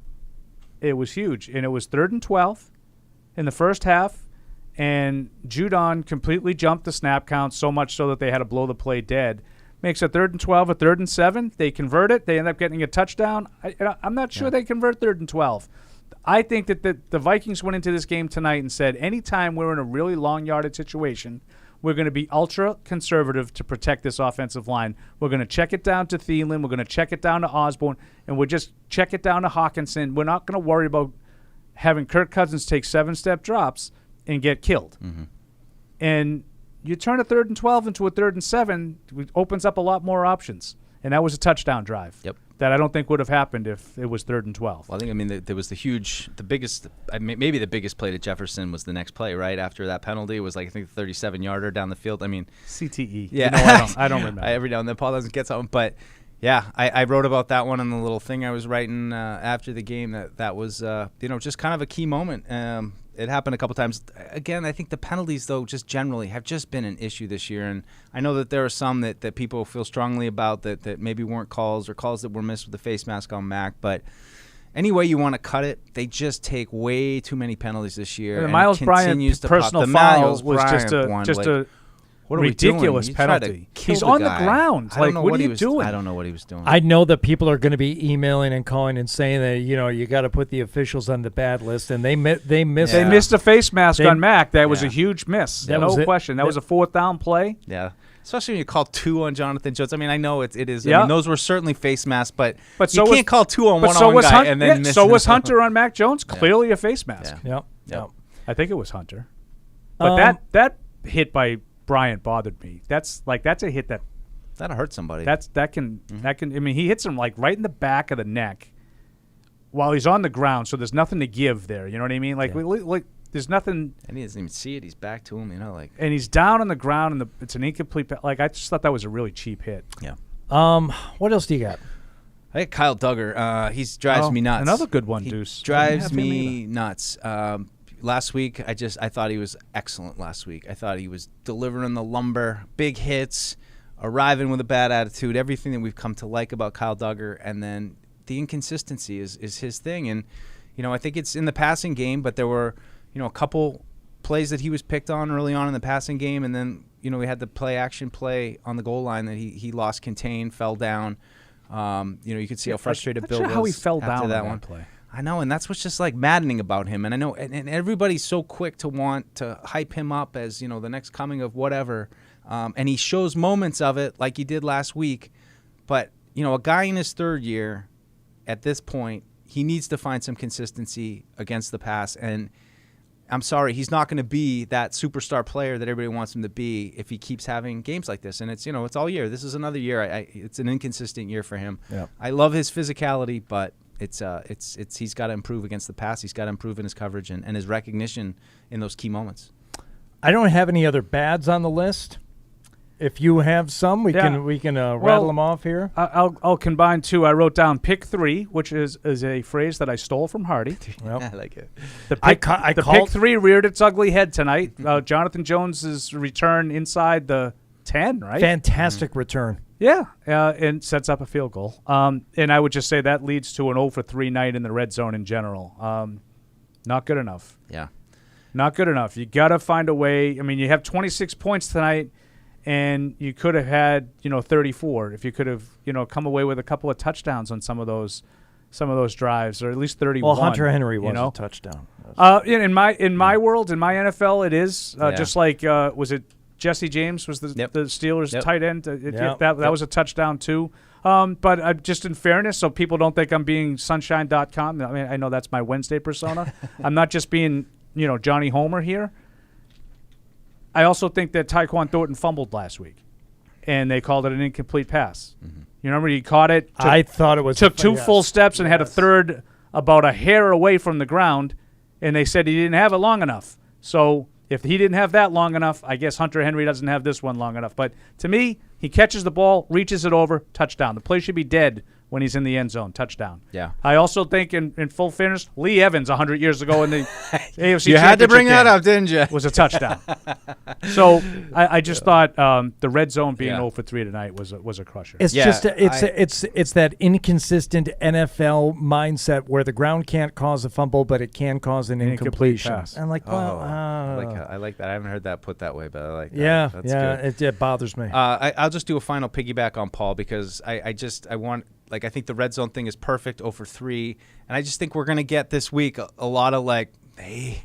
it was huge. And it was 3rd and 12 in the first half, and Judon completely jumped the snap count so much so that they had to blow the play dead. Makes a 3rd and 12, a 3rd and 7. They convert it. They end up getting a touchdown. I'm not sure they convert 3rd and 12. I think that the Vikings went into this game tonight and said, anytime we're in a really long yardage situation, we're going to be ultra conservative to protect this offensive line. We're going to check it down to Thielen. We're going to check it down to Osborne, and we'll just check it down to Hawkinson. We're not going to worry about having Kirk Cousins take 7-step drops and get killed. Mm-hmm. And you turn a 3rd and 12 into a 3rd and 7, it opens up a lot more options. And that was a touchdown drive. Yep. That I don't think would have happened if it was 3rd and 12. Well, there was the biggest play to Jefferson was the next play, right? After that penalty, it was like, I think, the 37-yarder down the field. I mean, CTE. Yeah. I don't remember. Every now and then Paul doesn't get something. But, yeah, I wrote about that one in the little thing I was writing after the game. That was, just kind of a key moment. It happened a couple times. Again, I think the penalties, though, just generally have just been an issue this year. And I know that there are some that people feel strongly about that maybe weren't calls or calls that were missed with the face mask on Mac. But any way you want to cut it, they just take way too many penalties this year. And the Miles Bryant personal foul was just a ridiculous penalty. He's on the ground. Like, what are you doing? I don't know what he was doing. I know that people are going to be emailing and calling and saying that you got to put the officials on the bad list, and they missed. They missed a face mask on Mac. That was a huge miss. No question. That was a 4th down play. Yeah. Especially when you call 2 on Jonathan Jones. I mean, I know it is. I mean, those were certainly face masks, but you can't call 2 on one guy and then miss. So was Hunter on Mac Jones. Clearly a face mask. Yep. I think it was Hunter. But that hit by Bryant bothered me. That's a hit that hurt somebody. That can. I mean, he hits him like right in the back of the neck while he's on the ground. So there's nothing to give there. You know what I mean? Like there's nothing. And he doesn't even see it. He's back to him. And he's down on the ground, and it's an incomplete. Like, I just thought that was a really cheap hit. Yeah. What else do you got? I got Kyle Duggar. He drives me nuts. Another good one, Deuce. Drives me nuts. Last week, I thought he was excellent last week. I thought he was delivering the lumber, big hits, arriving with a bad attitude, everything that we've come to like about Kyle Duggar. And then the inconsistency is his thing. And, I think it's in the passing game, but there were, a couple plays that he was picked on early on in the passing game. And then, we had the play-action play on the goal line that he lost contain, fell down. You could see how frustrated Bill was. Not sure how he fell down on that one play. I know, and that's what's just like maddening about him. And I know, and everybody's so quick to want to hype him up as the next coming of whatever. and he shows moments of it like he did last week. But, a guy in his third year, at this point, he needs to find some consistency against the pass. And I'm sorry, he's not going to be that superstar player that everybody wants him to be if he keeps having games like this. And it's, it's all year. This is another year. It's an inconsistent year for him. Yeah. I love his physicality, but it's he's got to improve against the pass. He's got to improve in his coverage and his recognition in those key moments. I don't have any other bads on the list. If you have some, we can rattle them off here. I'll combine two. I wrote down pick 3, which is a phrase that I stole from Hardy. Well, I like it. The pick 3 reared its ugly head tonight. Jonathan Jones's return inside the 10, right? Fantastic return. Yeah, and sets up a field goal. And I would just say that leads to an 0 for 3 night in the red zone in general. Not good enough. Yeah. Not good enough. You got to find a way. I mean, you have 26 points tonight, and you could have had 34 if you could have come away with a couple of touchdowns on some of those drives, or at least 31. Well, Hunter Henry was a touchdown. In my world, in my NFL, it is just like was it Jesse James was the Steelers tight end? That was a touchdown too. But just in fairness, so people don't think I'm being sunshine.com. I mean, I know that's my Wednesday persona. I'm not just being Johnny Homer here. I also think that Tyquan Thornton fumbled last week, and they called it an incomplete pass. Mm-hmm. You remember he caught it? I thought it was took two full steps and had a third about a hair away from the ground, and they said he didn't have it long enough. So if he didn't have that long enough, I guess Hunter Henry doesn't have this one long enough. But to me, he catches the ball, reaches it over, touchdown. The play should be dead when he's in the end zone, touchdown. Yeah. I also think, in full fairness, Lee Evans 100 years ago in the AFC You had to bring that game up, didn't you? was a touchdown. So I just thought the red zone being 0 for 3 tonight was a crusher. It's it's that inconsistent NFL mindset where the ground can't cause a fumble, but it can cause an incompletion. pass. I'm like, I like that. I haven't heard that put that way, but I like that. Yeah, That's good. it bothers me. I'll just do a final piggyback on Paul because I want. Like, I think the red zone thing is perfect, 0 for 3. And I just think we're going to get this week a lot of, the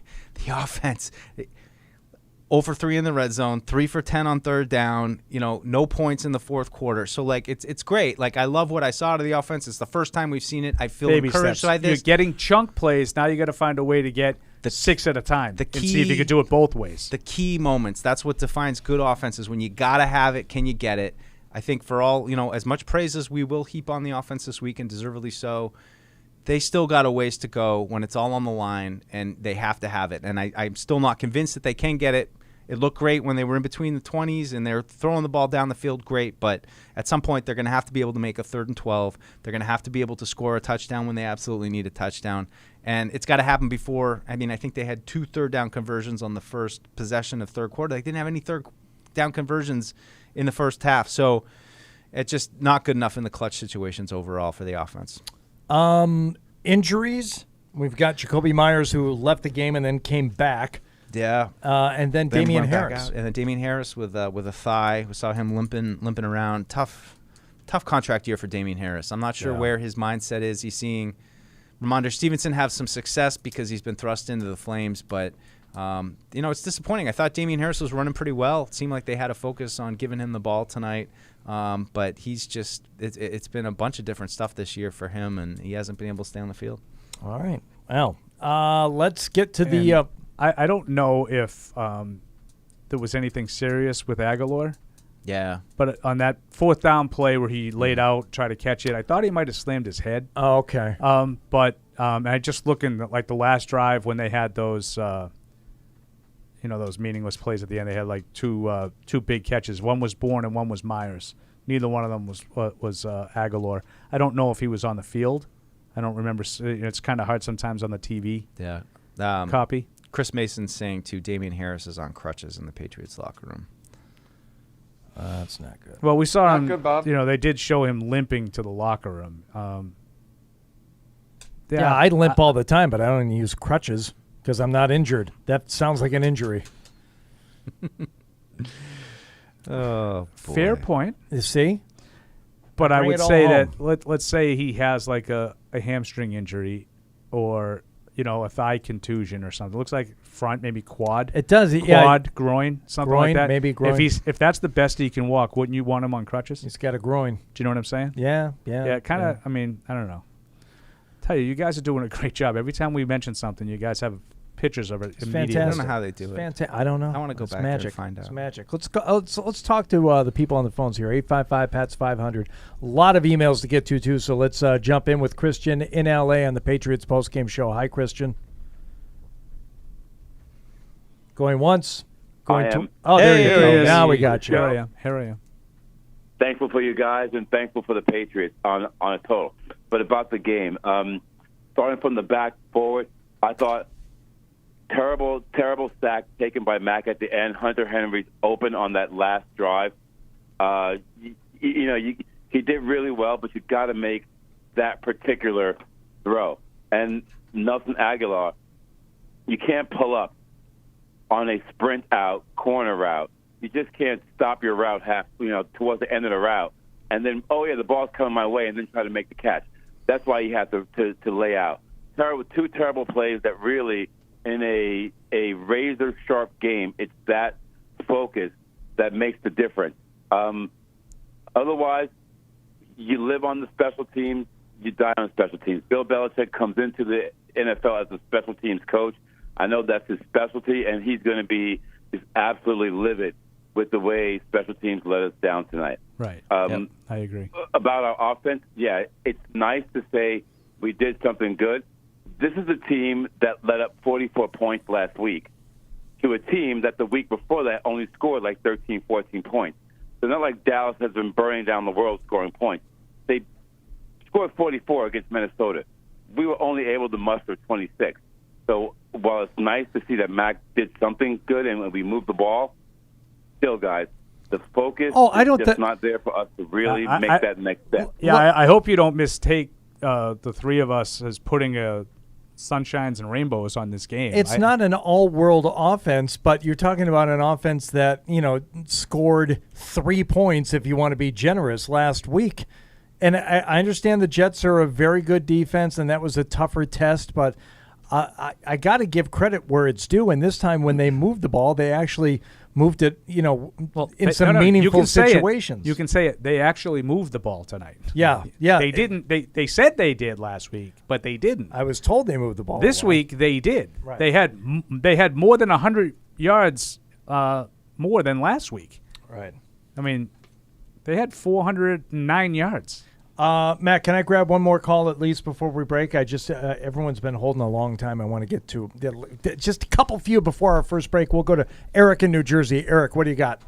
offense. 0 for 3 in the red zone, 3 for 10 on third down, no points in the fourth quarter. So, it's great. I love what I saw out of the offense. It's the first time we've seen it. I feel encouraged by this. You're getting chunk plays. Now you got to find a way to get the 6 at a time and see if you could do it both ways. The key moments. That's what defines good offenses. When you got to have it, can you get it? I think for all, as much praise as we will heap on the offense this week, and deservedly so, they still got a ways to go when it's all on the line, and they have to have it. And I'm still not convinced that they can get it. It looked great when they were in between the 20s, and they're throwing the ball down the field great. But at some point, they're going to have to be able to make a 3rd and 12. They're going to have to be able to score a touchdown when they absolutely need a touchdown. And it's got to happen before. I mean, I think they had 2 third-down conversions on the first possession of third quarter. They didn't have any third-down conversions in the first half. So it's just not good enough in the clutch situations overall for the offense. Injuries. We've got Jacoby Myers, who left the game and then came back. Yeah. And then Damian Harris. And then Damian Harris with a thigh. We saw him limping around. Tough contract year for Damian Harris. I'm not sure where his mindset is. He's seeing Ramondre Stevenson have some success because he's been thrust into the flames, but it's disappointing. I thought Damian Harris was running pretty well. It seemed like they had a focus on giving him the ball tonight. But he's just it's been a bunch of different stuff this year for him, and he hasn't been able to stay on the field. All right. Well, let's get to the I don't know if there was anything serious with Aguilar. Yeah. But on that 4th down play where he laid out, tried to catch it, I thought he might have slammed his head. Oh, okay. But I just looking at the last drive when they had those those meaningless plays at the end. They had two big catches. One was Bourne and one was Myers. Neither one of them was Aguilar. I don't know if he was on the field. I don't remember. It's kind of hard sometimes on the TV. Yeah. Copy. Chris Mason's saying too, Damian Harris is on crutches in the Patriots locker room. That's not good. Well, we saw him. Good, Bob. They did show him limping to the locker room. Yeah, I limp all the time, but I don't use crutches because I'm not injured. That sounds like an injury. Oh, boy. Fair point. You see? But I Bring would it all say home. that let's say he has a hamstring injury, or a thigh contusion or something. It looks like front, maybe quad. It does. Quad, groin, something Groin, like that. maybe groin. If that's the best he can walk, wouldn't you want him on crutches? He's got a groin. Do you know what I'm saying? Yeah. Yeah, kind of. I mean, I don't know. Tell you guys are doing a great job. Every time we mention something, you guys have pictures of it immediately. I Fantastic. don't know how they do it. Fantastic. I don't know. I want to go It's back magic. there and find out. It's magic. Let's go. Let's talk to the people on the phones here. 855-PATS-500. A lot of emails to get to too. So let's jump in with Christian in LA on the Patriots postgame show. Hi, Christian. Going once. Going to. Oh, there you go. Now we got you. Here I am. Thankful for you guys and thankful for the Patriots on a total. But about the game, starting from the back forward, I thought terrible sack taken by Mack at the end. Hunter Henry's open on that last drive. He did really well, but you got to make that particular throw. And Nelson Aguilar, you can't pull up on a sprint out corner route. You just can't stop your route towards the end of the route, and then the ball's coming my way, and then try to make the catch. That's why you have to lay out. Two terrible plays that really, in a razor sharp game, it's that focus that makes the difference. Otherwise, you live on the special teams, you die on special teams. Bill Belichick comes into the NFL as a special teams coach. I know that's his specialty, and he's going to be just absolutely livid with the way special teams let us down tonight. Right. I agree. About our offense, it's nice to say we did something good. This is a team that let up 44 points last week to a team that the week before that only scored like 13, 14 points. So not like Dallas has been burning down the world scoring points. They scored 44 against Minnesota. We were only able to muster 26. So while it's nice to see that Mac did something good and we moved the ball, still, guys, the focus is just not there for us to really make that next step. Yeah, I hope you don't mistake the three of us as putting sunshines and rainbows on this game. It's not an all-world offense, but you're talking about an offense that, scored 3 points, if you want to be generous, last week. And I understand the Jets are a very good defense, and that was a tougher test, but I got to give credit where it's due. And this time when they moved the ball, they actually moved it, in some meaningful situations. You can say it. They actually moved the ball tonight. Yeah. They didn't. They said they did last week, but they didn't. I was told they moved the ball. This week they did. Right. They had more than 100 yards more than last week. Right. I mean, they had 409 yards. Matt, can I grab one more call at least before we break? I just everyone's been holding a long time. I want to get to just a couple few before our first break. We'll go to Eric in New Jersey. Eric, what do you got?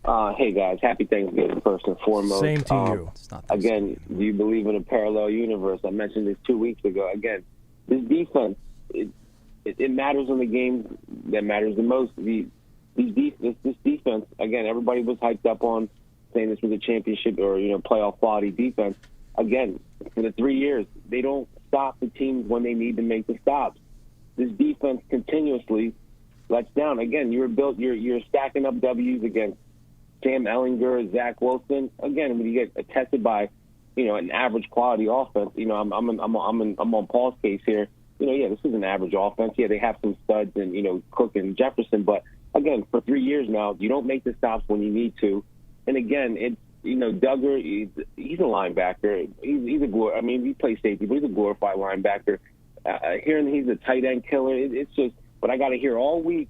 Hey guys, happy Thanksgiving first and foremost. Same to you. Again, do you believe in a parallel universe? I mentioned this 2 weeks ago. Again, this defense, it matters in the game that matters the most. This defense, again, everybody was hyped up on saying this was a championship or playoff quality defense. Again, for the 3 years, they don't stop the teams when they need to make the stops. This defense continuously lets down. Again, you're stacking up W's against Sam Ehlinger, Zach Wilson. Again, when you get tested by an average quality offense, I'm on Paul's case here. This is an average offense. Yeah, they have some studs and Cook and Jefferson, but again, for 3 years now, you don't make the stops when you need to. And again, it's Duggar. He's a linebacker. He plays safety, but he's a glorified linebacker. Hearing he's a tight end killer, it's just what I got to hear all week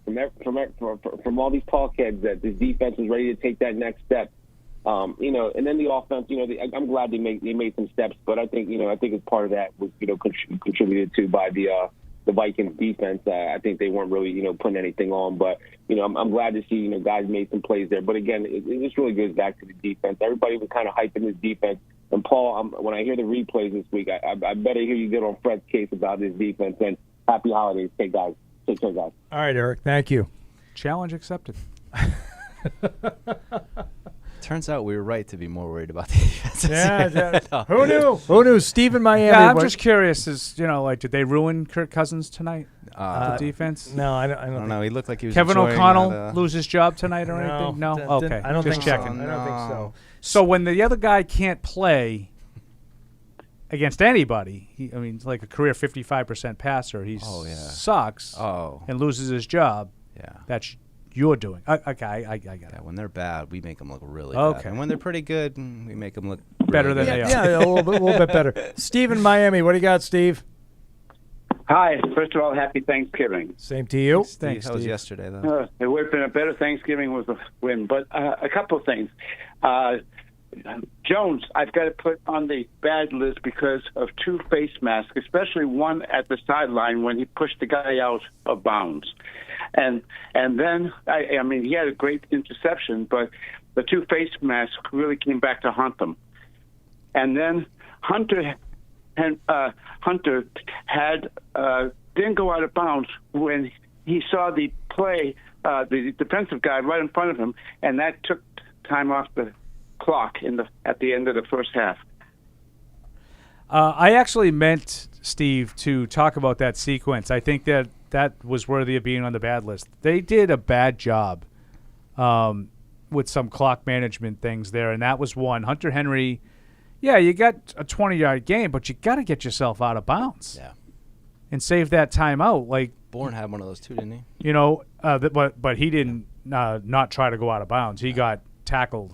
from all these talk heads that this defense is ready to take that next step. And then the offense. I'm glad they made some steps, but I think as part of that was contributed to by the Vikings defense. I think they weren't really, putting anything on, but, I'm glad to see, guys made some plays there. But again, it just really goes back to the defense. Everybody was kind of hyping this defense. And Paul, when I hear the replays this week, I better hear you get on Fred's case about this defense. And happy holidays. Take care, guys. All right, Eric. Thank you. Challenge accepted. Turns out we were right to be more worried about the defense. Yeah. Who knew? Who knew? Steve in Miami. Yeah, I'm just curious. Did they ruin Kirk Cousins tonight? The defense? No, I don't know. He looked like he was Kevin enjoying O'Connell lose his job tonight or No, anything? No. Okay. I don't just think checking. so. I don't think so. So when the other guy can't play, against anybody. He's like a career 55% passer. He sucks and loses his job. Yeah. That's you're doing. Okay, I got it. Yeah, when they're bad, we make them look really Okay. bad. And when they're pretty good, we make them look Better really than good. they are. Yeah, a little bit better. Steve in Miami, what do you got, Steve? Hi. First of all, happy Thanksgiving. Same to you. Thanks, That was Steve. yesterday, though. It would have been a better Thanksgiving with a win. But a couple of things. Jones, I've got to put on the bad list because of two face masks, especially one at the sideline when he pushed the guy out of bounds. And then, I mean, he had a great interception, but the two face masks really came back to haunt them. And then Hunter had didn't go out of bounds when he saw the play, the defensive guy right in front of him, and that took time off the clock at the end of the first half. I actually meant, Steve, to talk about that sequence. I think that was worthy of being on the bad list. They did a bad job with some clock management things there, and that was one. Hunter Henry, yeah, you got a 20-yard game, but you got to get yourself out of bounds. Yeah. And save that timeout. Like, Bourne had one of those too, didn't he? you know, but he didn't not try to go out of bounds. He got tackled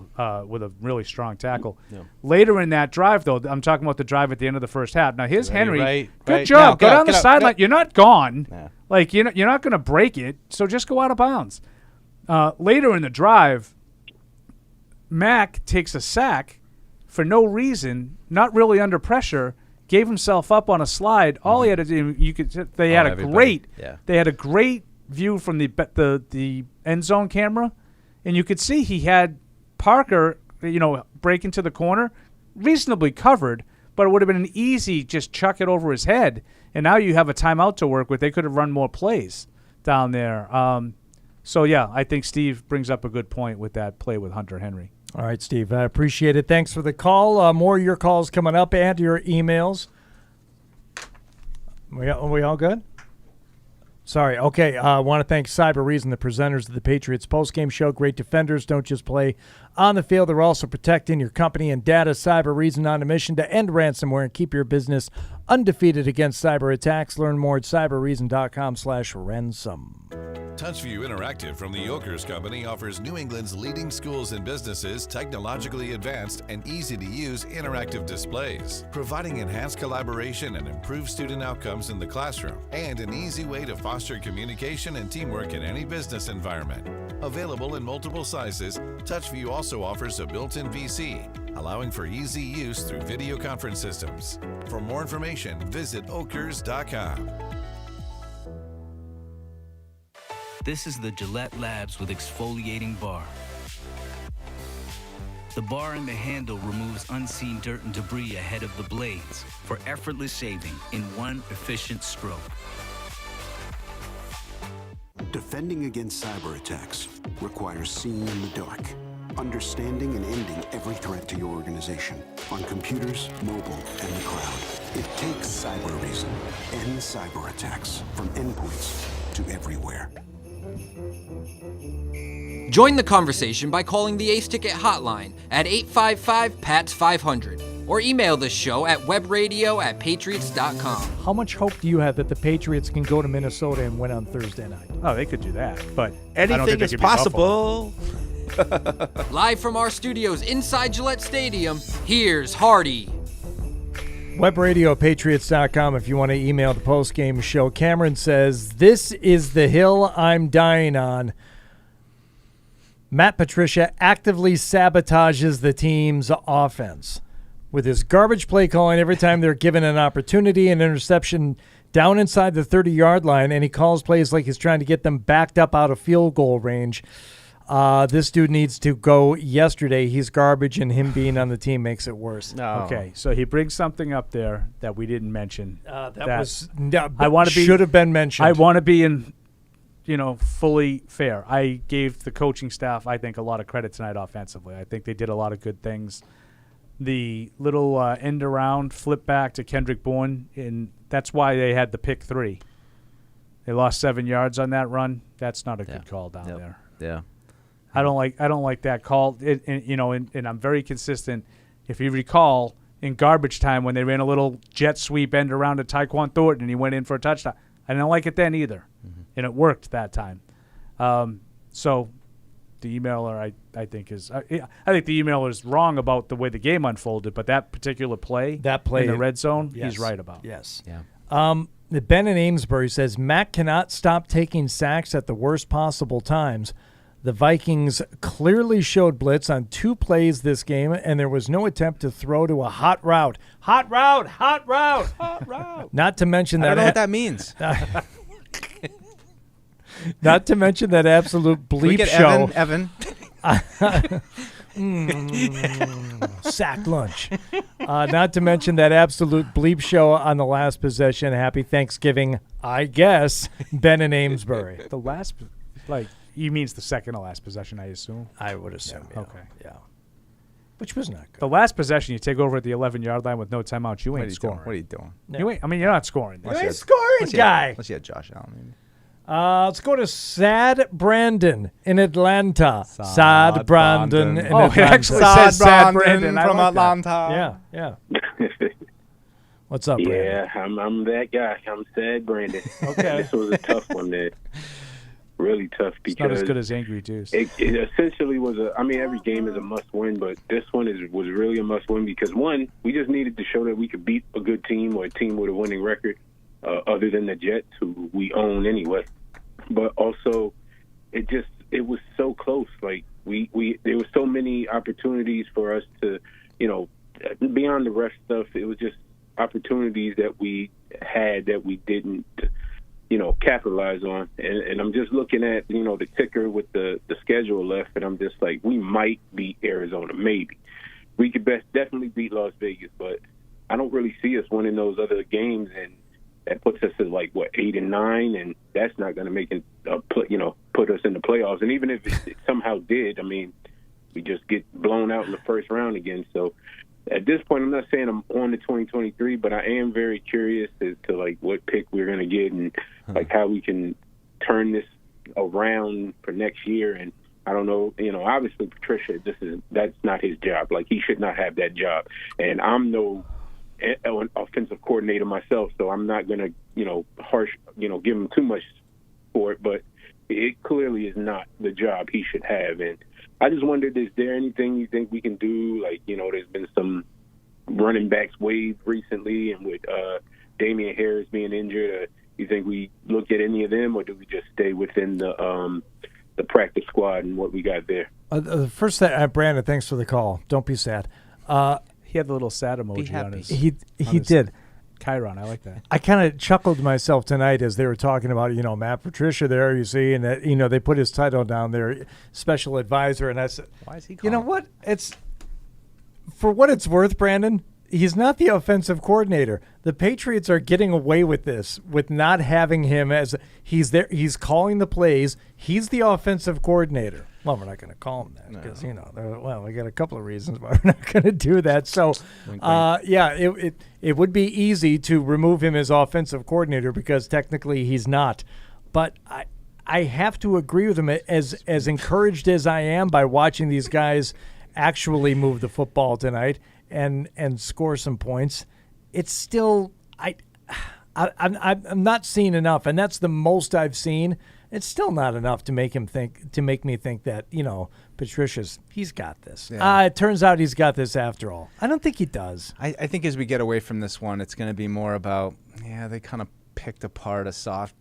with a really strong tackle. Yeah. Later in that drive, though, I'm talking about the drive at the end of the first half. Now, here's Henry. Right, Good right. job. Now, Go get down out, the get out, sideline. get out. You're not gone. Yeah. Like, you're not going to break it, so just go out of bounds. Later in the drive, Mack takes a sack for no reason, not really under pressure, gave himself up on a slide. All he had to do, they had a great view from the end zone camera, and you could see he had Parker, break into the corner, reasonably covered, but it would have been an easy just chuck it over his head, and now you have a timeout to work with. They could have run more plays down there. So, yeah, I think Steve brings up a good point with that play with Hunter Henry. All right, Steve, I appreciate it. Thanks for the call. More of your calls coming up and your emails. Are we all good? Sorry. Okay. I want to thank Cyber Reason, the presenters of the Patriots Postgame Show. Great defenders don't just play on the field. They're also protecting your company and data. Cyber Reason on a mission to end ransomware and keep your business undefeated against cyber attacks. Learn more at cyberreason.com/ransom. TouchView Interactive from the Yokers Company offers New England's leading schools and businesses technologically advanced and easy-to-use interactive displays, providing enhanced collaboration and improved student outcomes in the classroom, and an easy way to foster communication and teamwork in any business environment. Available in multiple sizes, TouchView also offers a built-in VC, allowing for easy use through video conference systems. For more information, visit okers.com. This is the Gillette Labs with exfoliating bar. The bar and the handle removes unseen dirt and debris ahead of the blades for effortless shaving in one efficient stroke. Defending against cyber attacks requires seeing in the dark, understanding and ending every threat to your organization on computers, mobile, and the cloud. It takes Cyber Reason. End cyber attacks from endpoints to everywhere. Join the conversation by calling the Ace Ticket hotline at 855-PATS-500 or email the show at webradio@patriots.com. How much hope do you have that the Patriots can go to Minnesota and win on Thursday night? Oh, they could do that, but I don't Anything think they is could beat Buffalo. possible. Live from our studios inside Gillette Stadium, here's Hardy. Webradio@patriots.com if you want to email the postgame show. Cameron says, "This is the hill I'm dying on. Matt Patricia actively sabotages the team's offense with his garbage play calling every time they're given an opportunity, an interception down inside the 30-yard line, and he calls plays like he's trying to get them backed up out of field goal range. This dude needs to go yesterday. He's garbage, and him being on the team makes it worse." No. Okay, so he brings something up there that we didn't mention. Should have been mentioned. I want to be fully fair. I gave the coaching staff, I think, a lot of credit tonight offensively. I think they did a lot of good things. The little end around flip back to Kendrick Bourne, and that's why they had the pick 3. They lost 7 yards on that run. That's not a good call down there. Yeah. I don't like that call. And I'm very consistent. If you recall, in garbage time when they ran a little jet sweep end around to Tyquan Thornton and he went in for a touchdown. I didn't like it then either, and it worked that time. So the emailer, I think, is I think the emailer is wrong about the way the game unfolded, but that particular play in the red zone, yes, he's right about. Yes. Yeah. Ben in Amesbury says, Matt cannot stop taking sacks at the worst possible times. The Vikings clearly showed blitz on 2 plays this game, and there was no attempt to throw to a hot route. Hot route! Hot route! Hot route! Not to mention I that. don't know what that means. Not to mention that absolute bleep we get show. Evan. Sack lunch. Not to mention that absolute bleep show on the last possession. Happy Thanksgiving, I guess, Ben in Amesbury. The last, he means the second to last possession, I assume. I would assume. Yeah. Okay. Yeah. Which was not good. The last possession, you take over at the 11-yard line with no timeout. You ain't scoring. What are you doing? You ain't. I mean, you're not scoring. You ain't scoring, guy. Unless you had Josh Allen. Maybe. Let's go to Sad Brandon in Atlanta. Sad Brandon in Atlanta. It actually says Sad Brandon from like Atlanta. Yeah. What's up, Brandon? Yeah, I'm that guy. I'm Sad Brandon. Okay. This was a tough one there. Really tough because it's not as good as Angry Juice. It essentially was every game is a must-win, but this one was really a must-win because, one, we just needed to show that we could beat a good team or a team with a winning record other than the Jets, who we own anyway. But also, it was so close. Like, there were so many opportunities for us to, beyond the ref stuff, it was just opportunities that we had that we didn't capitalize on. And I'm just looking at, the ticker with the schedule left, and I'm just like, we might beat Arizona, maybe. We could definitely beat Las Vegas, but I don't really see us winning those other games, and that puts us at 8-9, and that's not going to make it, put us in the playoffs. And even if it somehow did, we just get blown out in the first round again. So at this point, I'm not saying I'm on to 2023, but I am very curious as to what pick we're going to get and how we can turn this around for next year. And I don't know, obviously Patricia, that's not his job. He should not have that job. And I'm no offensive coordinator myself, so I'm not going to, give him too much for it. But it clearly is not the job he should have. And I just wondered, is there anything you think we can do? There's been some running backs waived recently, and with Damian Harris being injured, you think we look at any of them, or do we just stay within the practice squad and what we got there? First, Brandon, thanks for the call. Don't be sad. He had the little sad emoji on his. He did. Chiron, I like that. I kind of chuckled to myself tonight as they were talking about, Matt Patricia there, you see, and that, they put his title down there, special advisor, and I said, why is he calling? You know what? It's for what it's worth, Brandon. He's not the offensive coordinator. The Patriots are getting away with this, with not having him as he's there. He's calling the plays. He's the offensive coordinator. Well, we're not going to call him that because we got a couple of reasons why we're not going to do that. So, it would be easy to remove him as offensive coordinator because technically he's not. But I have to agree with him. As encouraged as I am by watching these guys actually move the football tonight and score some points, it's still I'm not seeing enough, and that's the most I've seen. It's still not enough to make me think that, he's got this. Yeah. It turns out he's got this after all. I don't think he does. I think as we get away from this one, it's going to be more about, they kind of picked apart a soft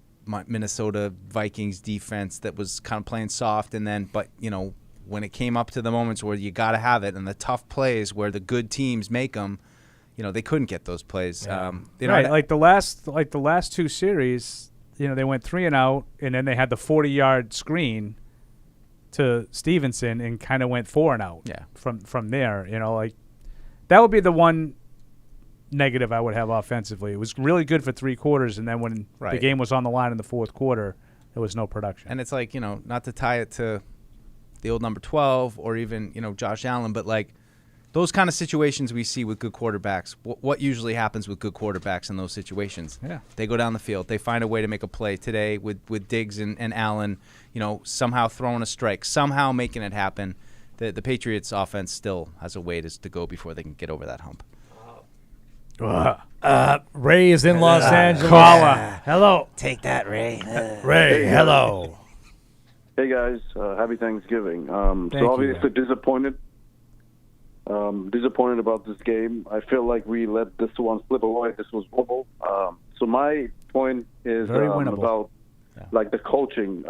Minnesota Vikings defense that was kind of playing soft, and then, when it came up to the moments where you got to have it and the tough plays where the good teams make them, they couldn't get those plays. Yeah. Right, the last two series. They went 3 and out, and then they had the 40-yard screen to Stevenson and kind of went 4 and out. Yeah. From there, that would be the one negative I would have offensively. It was really good for 3 quarters, and then when the game was on the line in the fourth quarter, there was no production. And it's not to tie it to the old number 12 or even, Josh Allen, but those kind of situations we see with good quarterbacks, what usually happens with good quarterbacks in those situations? Yeah. They go down the field. They find a way to make a play today with Diggs and Allen, somehow throwing a strike, somehow making it happen. The Patriots offense still has a way to go before they can get over that hump. Ray is in Los Angeles. Hello. Take that, Ray. Ray, hello. Hey guys, happy Thanksgiving. Thank So you, obviously disappointed about this game. I feel like we let this one slip away. This was winnable. So my point is about like the coaching.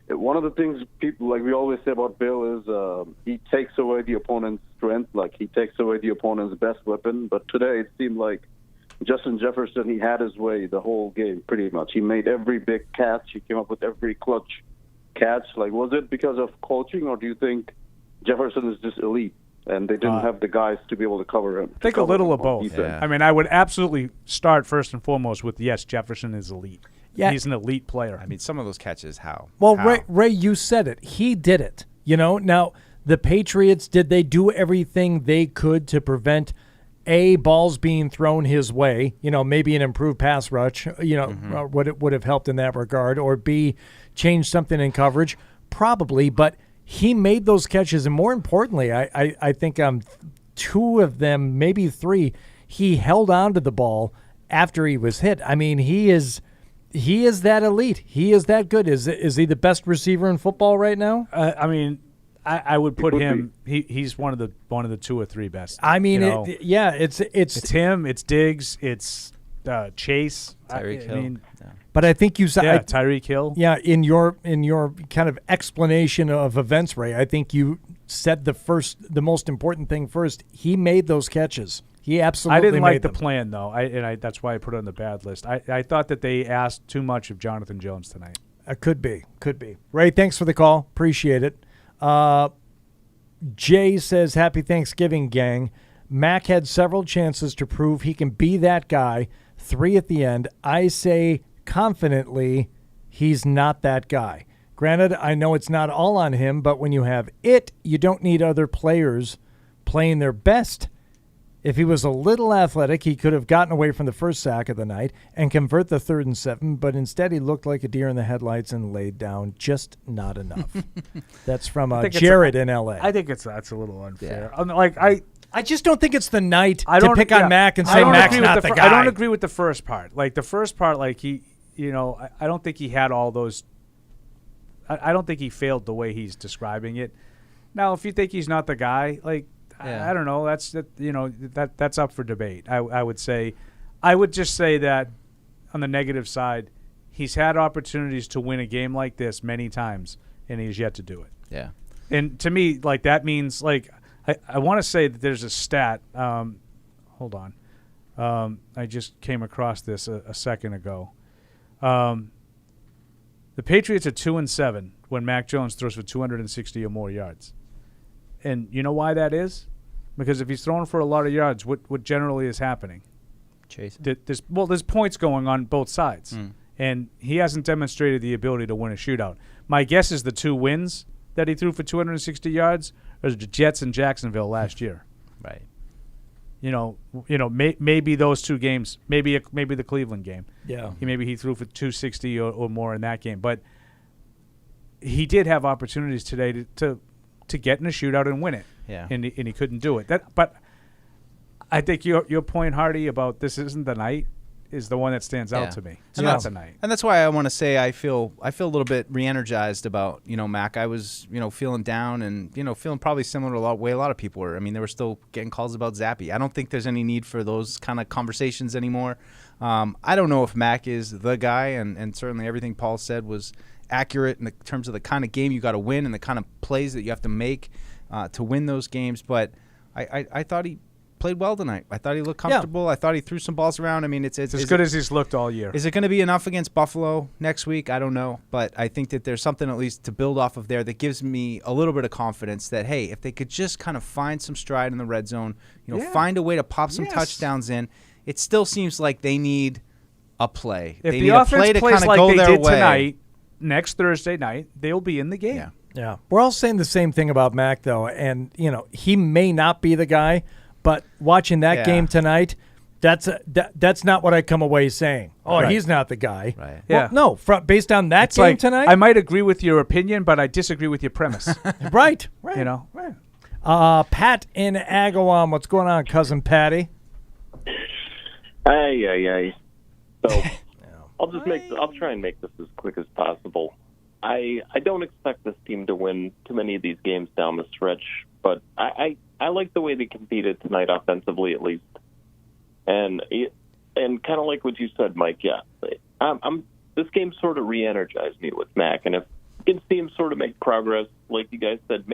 One of the things people, like we always say about Bill, is he takes away the opponent's strength, like he takes away the opponent's best weapon. But today it seemed like Justin Jefferson, he had his way the whole game pretty much. He made every big catch. He came up with every clutch catch. Like, was it because of coaching, or do you think Jefferson is just elite and they didn't have the guys to be able to cover him? I think a little of both. Yeah. I mean, I would absolutely start first and foremost with, yes, Jefferson is elite. Yeah. He's an elite player. I mean, some of those catches, how? Well, Ray, you said it. He did it. Now, the Patriots, did they do everything they could to prevent A, balls being thrown his way, maybe an improved pass rush, would have helped in that regard, or B, change something in coverage? Probably, but he made those catches, and more importantly, I think two of them, maybe three, he held on to the ball after he was hit. I mean, he is that elite. He is that good. Is he the best receiver in football right now? I mean, I would put him. He's one of the two or three best. I mean, it's him. It's Diggs. It's Chase. Tyreek Hill. But I think you said Tyreek Hill. Yeah, in your kind of explanation of events, Ray, I think you said the most important thing first. He made those catches. He absolutely. I didn't like the them. plan though. That's why I put it on the bad list. I thought that they asked too much of Jonathan Jones tonight. Could be. Ray, thanks for the call. Appreciate it. Jay says, happy Thanksgiving, gang. Mac had several chances to prove he can be that guy. 3 at the end. I say confidently he's not that guy. Granted, I know it's not all on him, but when you have it, you don't need other players playing their best. If he was a little athletic, he could have gotten away from the first sack of the night and convert the 3rd and 7, but instead he looked like a deer in the headlights and laid down. Just not enough. That's from Jared in L.A. I think that's a little unfair. Yeah. I just don't think it's the night to pick on Mac and say Mac's not the guy. I don't agree with the first part. Like the first part, like I don't think he had all those. I don't think he failed the way he's describing it. Now, if you think he's not the guy, like. Yeah. I don't know. That's up for debate. I would just say that on the negative side, he's had opportunities to win a game like this many times, and he's yet to do it. Yeah. And to me, like that means like I want to say that there's a stat. Hold on. I just came across this a second ago. The Patriots are 2-7 when Mac Jones throws for 260 or more yards. And you know why that is? Because if he's throwing for a lot of yards, what generally is happening? Chasing. There's points going on both sides. And he hasn't demonstrated the ability to win a shootout. My guess is the 2 wins that he threw for 260 yards are the Jets and Jacksonville last year. Right. Maybe those 2 games, maybe the Cleveland game. Yeah. Maybe he threw for 260 or more in that game. But he did have opportunities today to get in a shootout and win it. Yeah. And he couldn't do it. But I think your point, Hardy, about this isn't the night is the one that stands out to me. It's not the night. And that's why I want to say I feel a little bit re-energized about, Mac. I was, feeling down and, feeling probably similar to the way a lot of people were. I mean, they were still getting calls about Zappy. I don't think there's any need for those kind of conversations anymore. I don't know if Mac is the guy, and certainly everything Paul said was accurate in terms of the kind of game you got to win and the kind of plays that you have to make to win those games. But I thought he played well tonight. I thought he looked comfortable. Yeah. I thought he threw some balls around. I mean, it's as good as he's looked all year. Is it going to be enough against Buffalo next week? I don't know. But I think that there's something at least to build off of there that gives me a little bit of confidence that, hey, if they could just kind of find some stride in the red zone, find a way to pop some touchdowns in, it still seems like they need a play. If they the need offense a play to plays kind of like go they their did way. tonight, next Thursday night, they'll be in the game. Yeah. We're all saying the same thing about Mac, though. And, he may not be the guy, but watching that game tonight, that's not what I come away saying. Oh, he's not the guy. Right. Well, no, based on that game tonight. I might agree with your opinion, but I disagree with your premise. Right. Right. Pat in Agawam. What's going on, Cousin Patty? Aye. So I'll try and make this as quick as possible. I don't expect this team to win too many of these games down the stretch, but I like the way they competed tonight offensively, at least. And kind of like what you said, Mike. Yeah, this game sort of re-energized me with Mac, and if you can see him sort of make progress, like you guys said,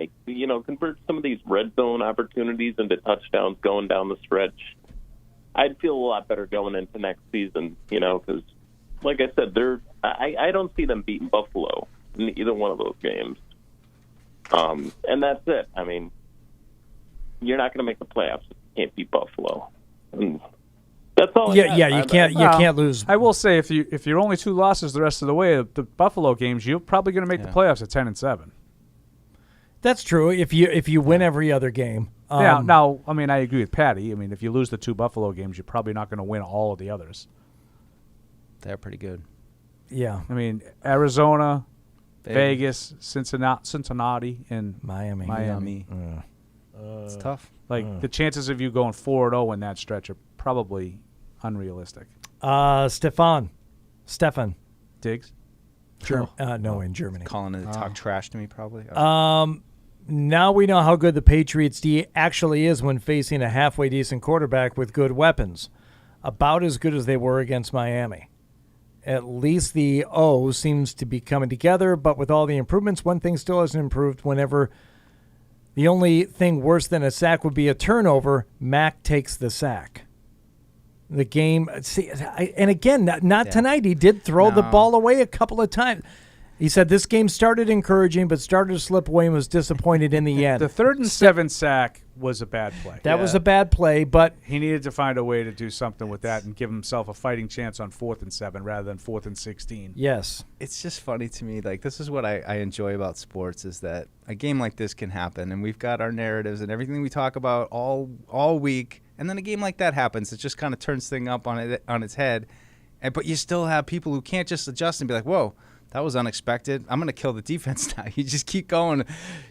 convert some of these red zone opportunities into touchdowns going down the stretch, I'd feel a lot better going into next season. Because like I said, I don't see them beating Buffalo in either one of those games. And that's it. I mean, you're not going to make the playoffs if you can't beat Buffalo. And that's all. You can't lose. I will say, if you're only 2 losses the rest of the way, the Buffalo games, you're probably going to make the playoffs at 10-7. That's true. If you win every other game. Now, I mean, I agree with Patty. I mean, if you lose the 2 Buffalo games, you're probably not going to win all of the others. They're pretty good. Yeah. I mean, Arizona, Vegas, Cincinnati, and Miami. It's tough. The chances of you going 4-0 in that stretch are probably unrealistic. Stefan Diggs. No, in Germany. Calling it talk trash to me, probably. Now we know how good the Patriots D actually is when facing a halfway decent quarterback with good weapons. About as good as they were against Miami. At least the O seems to be coming together, but with all the improvements, one thing still hasn't improved. Whenever the only thing worse than a sack would be a turnover, Mac takes the sack. The game, and again, not tonight. He did throw the ball away a couple of times. He said this game started encouraging, but started to slip away and was disappointed in the end. The 3rd and 7 sack was a bad play. That was a bad play, but he needed to find a way to do something with that and give himself a fighting chance on 4th and 7 rather than 4th and 16. Yes. It's just funny to me. Like, this is what I enjoy about sports, is that a game like this can happen, and we've got our narratives and everything we talk about all week, and then a game like that happens. It just kind of turns things up on its head. But you still have people who can't just adjust and be like, whoa, that was unexpected. I'm going to kill the defense now. You just keep going.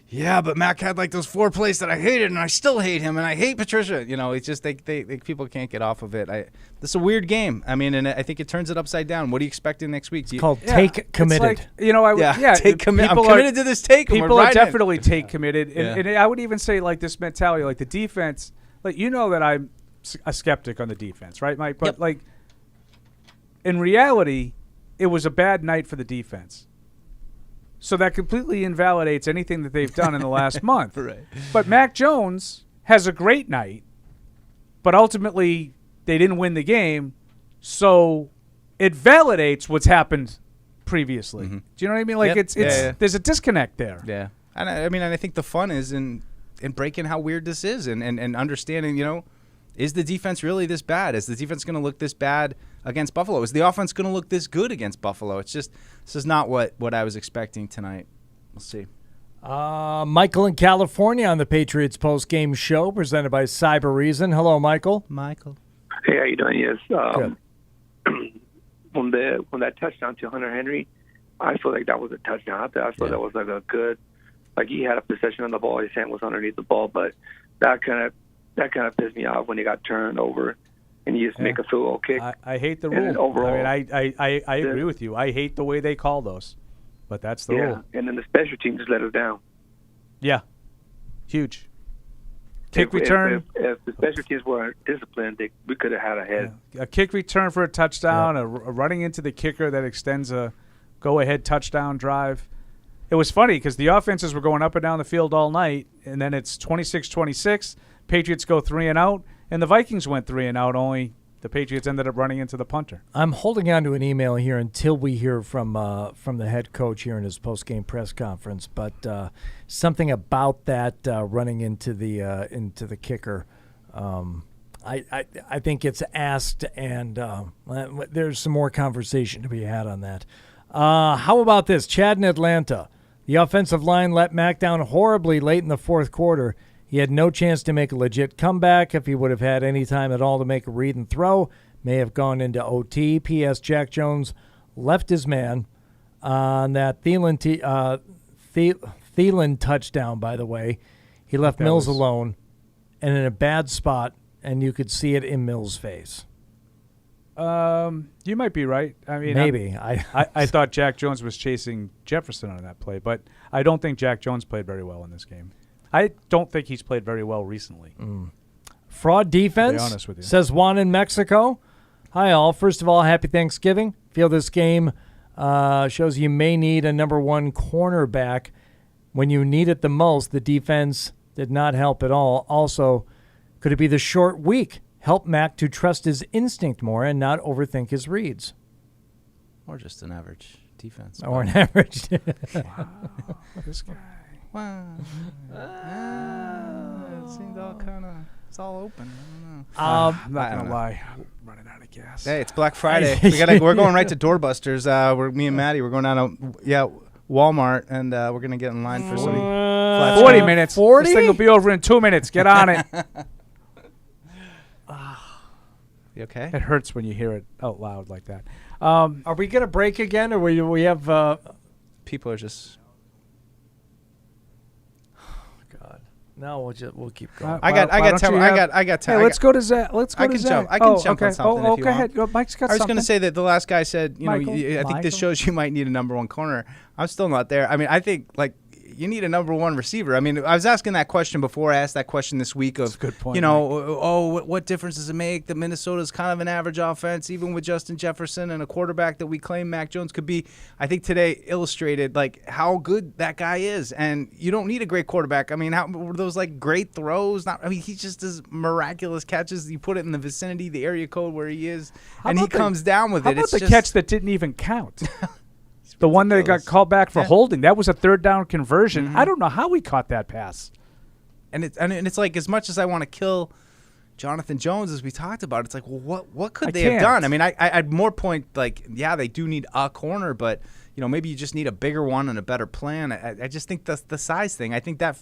Yeah, but Mac had like those 4 plays that I hated, and I still hate him, and I hate Patricia. It's just they people can't get off of it. This is a weird game. I mean, and I think it turns it upside down. What are you expecting next week? It's called take committed. Take committed. I'm committed to this take. People are definitely take committed. And I would even say like this mentality, like the defense, like that I'm a skeptic on the defense, right, Mike? But like in reality, it was a bad night for the defense. So that completely invalidates anything that they've done in the last month. Right. But Mac Jones has a great night, but ultimately they didn't win the game, so it validates what's happened previously. Do you know what I mean? Like it's there's a disconnect there. Yeah. And I think the fun is in breaking how weird this is and understanding, is the defense really this bad? Is the defense going to look this bad against Buffalo? Is the offense going to look this good against Buffalo? It's just, this is not what I was expecting tonight. We'll see. Michael in California on the Patriots Postgame show presented by Cyber Reason. Hello, Michael. Hey, how you doing? Yes. Good. When that touchdown to Hunter Henry, I feel like that was a touchdown. I thought that was like a good, like he had a possession on the ball. His hand was underneath the ball, but that kind of pissed me off when he got turned over and you just make a field goal kick. I hate the rule. Overall, I agree with you. I hate the way they call those, but that's the rule. And then the special team just let us down. Yeah, huge. Kick return. If the special teams were disciplined, we could have had a head. A kick return for a touchdown, a running into the kicker that extends a go-ahead touchdown drive. It was funny because the offenses were going up and down the field all night, and then it's 26-26. Patriots go 3-and-out, and the Vikings went 3-and-out, only the Patriots ended up running into the punter. I'm holding on to an email here until we hear from the head coach here in his post-game press conference, but something about that running into the kicker. I think it's asked, and there's some more conversation to be had on that. How about this? Chad in Atlanta. The offensive line let Mac down horribly late in the fourth quarter. He had no chance to make a legit comeback. If he would have had any time at all to make a read and throw, may have gone into OT. P.S. Jack Jones left his man on that Thielen touchdown, by the way. He left Mills alone and in a bad spot, and you could see it in Mills' face. You might be right. I mean, Maybe. I thought Jack Jones was chasing Jefferson on that play, but I don't think Jack Jones played very well in this game. I don't think he's played very well recently. Fraud defense, To be honest with you. says Juan in Mexico. Hi, all. First of all, happy Thanksgiving. Feel this game shows you may need a number one cornerback when you need it the most. The defense did not help at all. Also, could it be the short week? Help Mac to trust his instinct more and not overthink his reads. Or just an average defense. Or an average. Wow. This guy. Wow. It seems all kind of, it's all open. I don't know. I'm not going to lie. I'm running out of gas. Hey, it's Black Friday. We're going right to Doorbusters. Me and Maddie, we're going down to Walmart, and we're going to get in line for some 40 minutes. 40? This thing will be over in 2 minutes. Get on it. You okay? It hurts when you hear it out loud like that. Are we going to break again, or we have... People are just... No, we'll keep going. I got time. Hey, let's go to Zach. I can jump. I can jump on something if you go want. ahead. Mike's got I was something. going to say that the last guy said, Michael, I think this shows you might need a number one corner. I'm still not there. I mean, I think you need a number one receiver. I mean, I was asking that question before. I asked that question this week of, That's a good point, what difference does it make that Minnesota's kind of an average offense, even with Justin Jefferson and a quarterback that we claim Mac Jones could be. I think today illustrated how good that guy is, and you don't need a great quarterback. I mean, how were those great throws? He just does miraculous catches. You put it in the vicinity, the area code where he is, and he comes down with it. How about the catch that didn't even count? The one that got called back for holding, that was a third down conversion. Mm-hmm. I don't know how he caught that pass. And it's like, as much as I want to kill Jonathan Jones, as we talked about, it's like, well, what could they have done? I mean, I'd more point they do need a corner, but maybe you just need a bigger one and a better plan. I just think the size thing. I think that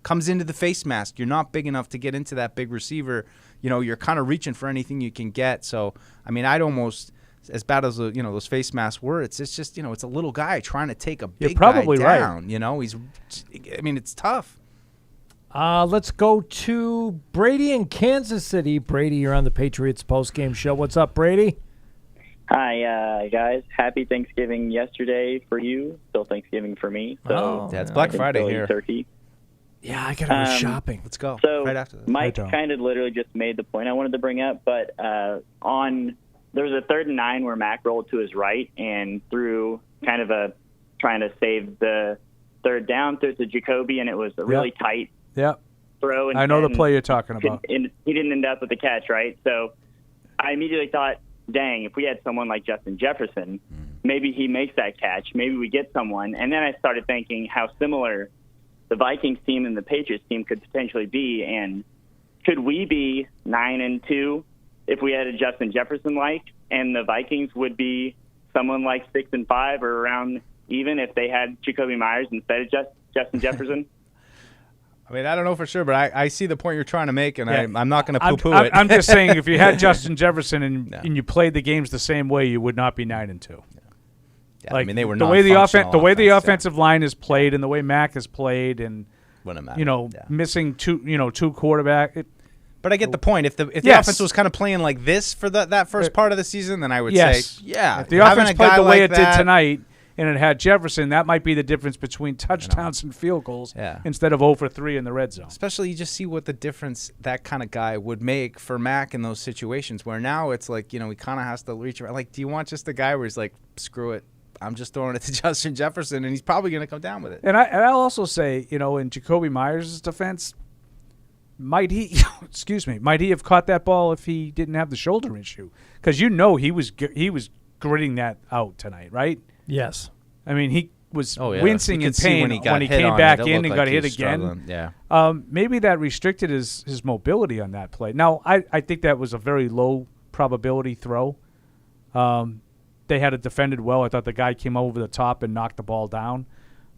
comes into the face mask. You're not big enough to get into that big receiver. You're kind of reaching for anything you can get. So I mean, I'd almost. As bad as those face masks were, it's just it's a little guy trying to take a big guy down. Right. It's tough. Let's go to Brady in Kansas City. Brady, you're on the Patriots Postgame show. What's up, Brady? Hi, guys. Happy Thanksgiving yesterday for you. Still Thanksgiving for me. So it's Black Friday here. Turkey. Yeah, I gotta go shopping. Let's go. So right after this. Mike kind of literally just made the point I wanted to bring up, but there was a 3rd and 9 where Mac rolled to his right and threw kind of trying to save the third down, threw to Jacoby, and it was a really tight throw. And, I know the play you're talking about. And he didn't end up with the catch, right? So I immediately thought, dang, if we had someone like Justin Jefferson, maybe he makes that catch. Maybe we get someone. And then I started thinking how similar the Vikings team and the Patriots team could potentially be, and could we be 9-2 if we had a Justin Jefferson and the Vikings would be someone like 6-5 or around even if they had Jacoby Myers instead of Justin Jefferson? I mean, I don't know for sure, but I see the point you're trying to make, and I'm not going to poo-poo it. I'm just saying, if you had Justin Jefferson and you played the games the same way, you would not be 9-2. Yeah, I mean, they were the way the offensive line is played and the way Mac is played, and missing two quarterback. But I get the point. If the offense was kind of playing like this for that first part of the season, then I would say, yeah. If the offense played the way it did tonight and it had Jefferson, that might be the difference between touchdowns and field goals instead of 0 for 3 in the red zone. Especially you just see what the difference that kind of guy would make for Mac in those situations where now it's like, he kind of has to reach around. Like, do you want just a guy where he's like, screw it, I'm just throwing it to Justin Jefferson, and he's probably going to come down with it. And I'll also say, in Jacoby Myers' defense, might he have caught that ball if he didn't have the shoulder issue? Because he was gritting that out tonight, right? Yes. I mean, he was wincing in pain when he came back in and got hit again. Yeah. Maybe that restricted his mobility on that play. Now, I think that was a very low probability throw. They had it defended well. I thought the guy came over the top and knocked the ball down.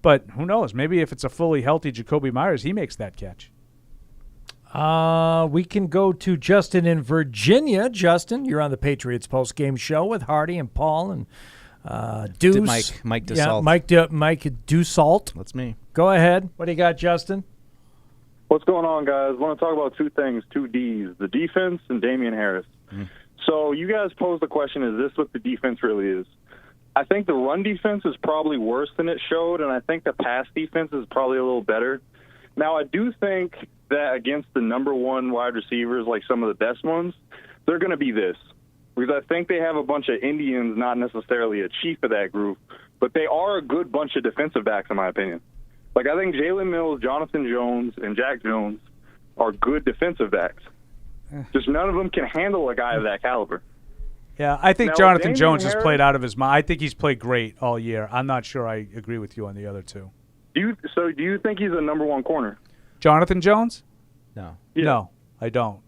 But who knows? Maybe if it's a fully healthy Jacoby Myers, he makes that catch. We can go to Justin in Virginia. Justin, you're on the Patriots Postgame show with Hardy and Paul and Deuce. Mike Dussault. Mike Dussault. That's me. Go ahead. What do you got, Justin? What's going on, guys? I want to talk about two things, two Ds, the defense and Damian Harris. So you guys posed the question, is this what the defense really is? I think the run defense is probably worse than it showed, and I think the pass defense is probably a little better. Now, I do think that against the number one wide receivers, like some of the best ones, they're going to be this. Because I think they have a bunch of Indians, not necessarily a chief of that group, but they are a good bunch of defensive backs, in my opinion. Like, I think Jalen Mills, Jonathan Jones, and Jack Jones are good defensive backs. Just none of them can handle a guy of that caliber. Yeah, I think Now, Jonathan Damian Jones has Harris- played out of his mind. I think he's played great all year. I'm not sure I agree with you on the other two. Do you think he's a number one corner? Jonathan Jones? No. No, I don't.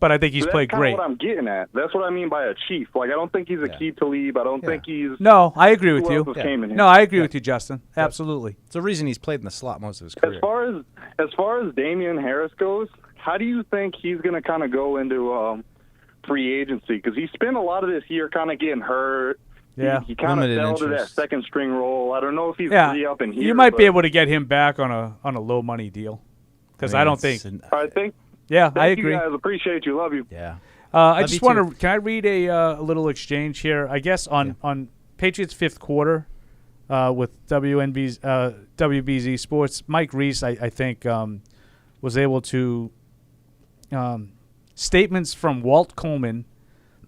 But I think he's So played that's great. That's what I'm getting at. That's what I mean by a chief. Like, I don't think he's a Keith Talib. I don't think he's. No, I agree with who you. else came in here? No, I agree with you, Justin. Absolutely. It's the reason he's played in the slot most of his career. As far as Damian Harris goes, how do you think he's going to kind of go into free agency? Because he spent a lot of this year kind of getting hurt. Yeah. He kind of Limited fell to that interest. second string role. I don't know if he's Yeah, re-up in here. you might be but able to get him back on a low money deal. Because I don't think. I think. Yeah, I Thank agree. you guys. Appreciate you. Love you. Yeah. I Love just you want to. Can I read a little exchange here? I guess on Patriots' fifth quarter with WBZ Sports, Mike Reese, I think, was able to statements from Walt Coleman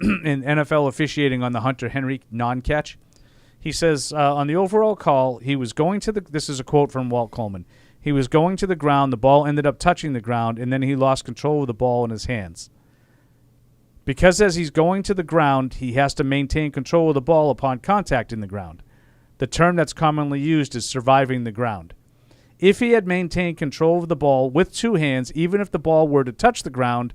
in NFL officiating on the Hunter Henry non-catch. He says on the overall call, he was going to the. This is a quote from Walt Coleman. He was going to the ground. The ball ended up touching the ground, and then he lost control of the ball in his hands. Because as he's going to the ground, he has to maintain control of the ball upon contact in the ground. The term that's commonly used is surviving the ground. If he had maintained control of the ball with two hands, even if the ball were to touch the ground,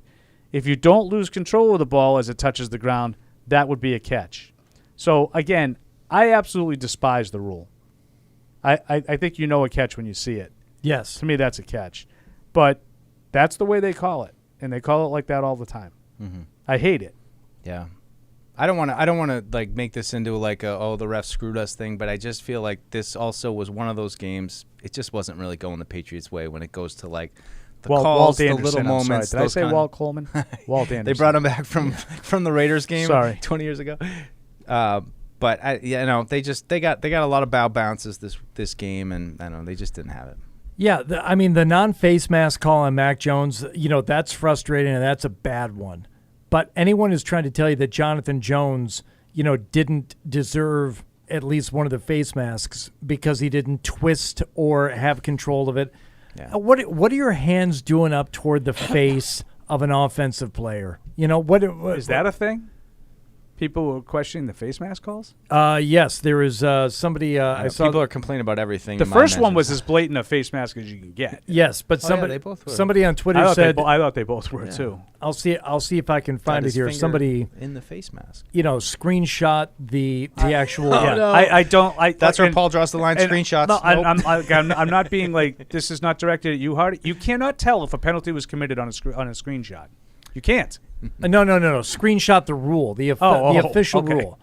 if you don't lose control of the ball as it touches the ground, that would be a catch. So, again, I absolutely despise the rule. I think you know a catch when you see it. Yes. To me, that's a catch. But that's the way they call it, and they call it like that all the time. Mm-hmm. I hate it. Yeah. I don't want to like make this into like the ref screwed us thing, but I just feel like this also was one of those games. It just wasn't really going the Patriots' way when it goes to like the calls, Walt the Anderson, little I'm moments. sorry. Did I say Walt Coleman? Walt Anderson. They brought him back from the Raiders game Sorry. 20 years ago. But they got a lot of bow bounces this game, and I don't know, they just didn't have it. Yeah, the non-face mask call on Mac Jones, that's frustrating, and that's a bad one. But anyone who's trying to tell you that Jonathan Jones, didn't deserve at least one of the face masks because he didn't twist or have control of it. Yeah. What are your hands doing up toward the face of an offensive player? What is that a thing? People were questioning the face mask calls? Yes, there is somebody I saw. People are complaining about everything. The first one was as blatant a face mask as you can get. Yes, but they both were. somebody on Twitter said I thought they both were too. I'll see if I can find it here. Somebody in the face mask. Screenshot the actual. No. I don't. That's where Paul draws the line. Screenshots. No, nope. I'm not being like this is not directed at you, Hardy. You cannot tell if a penalty was committed on a screenshot. You can't. No. Screenshot the rule, the official rule.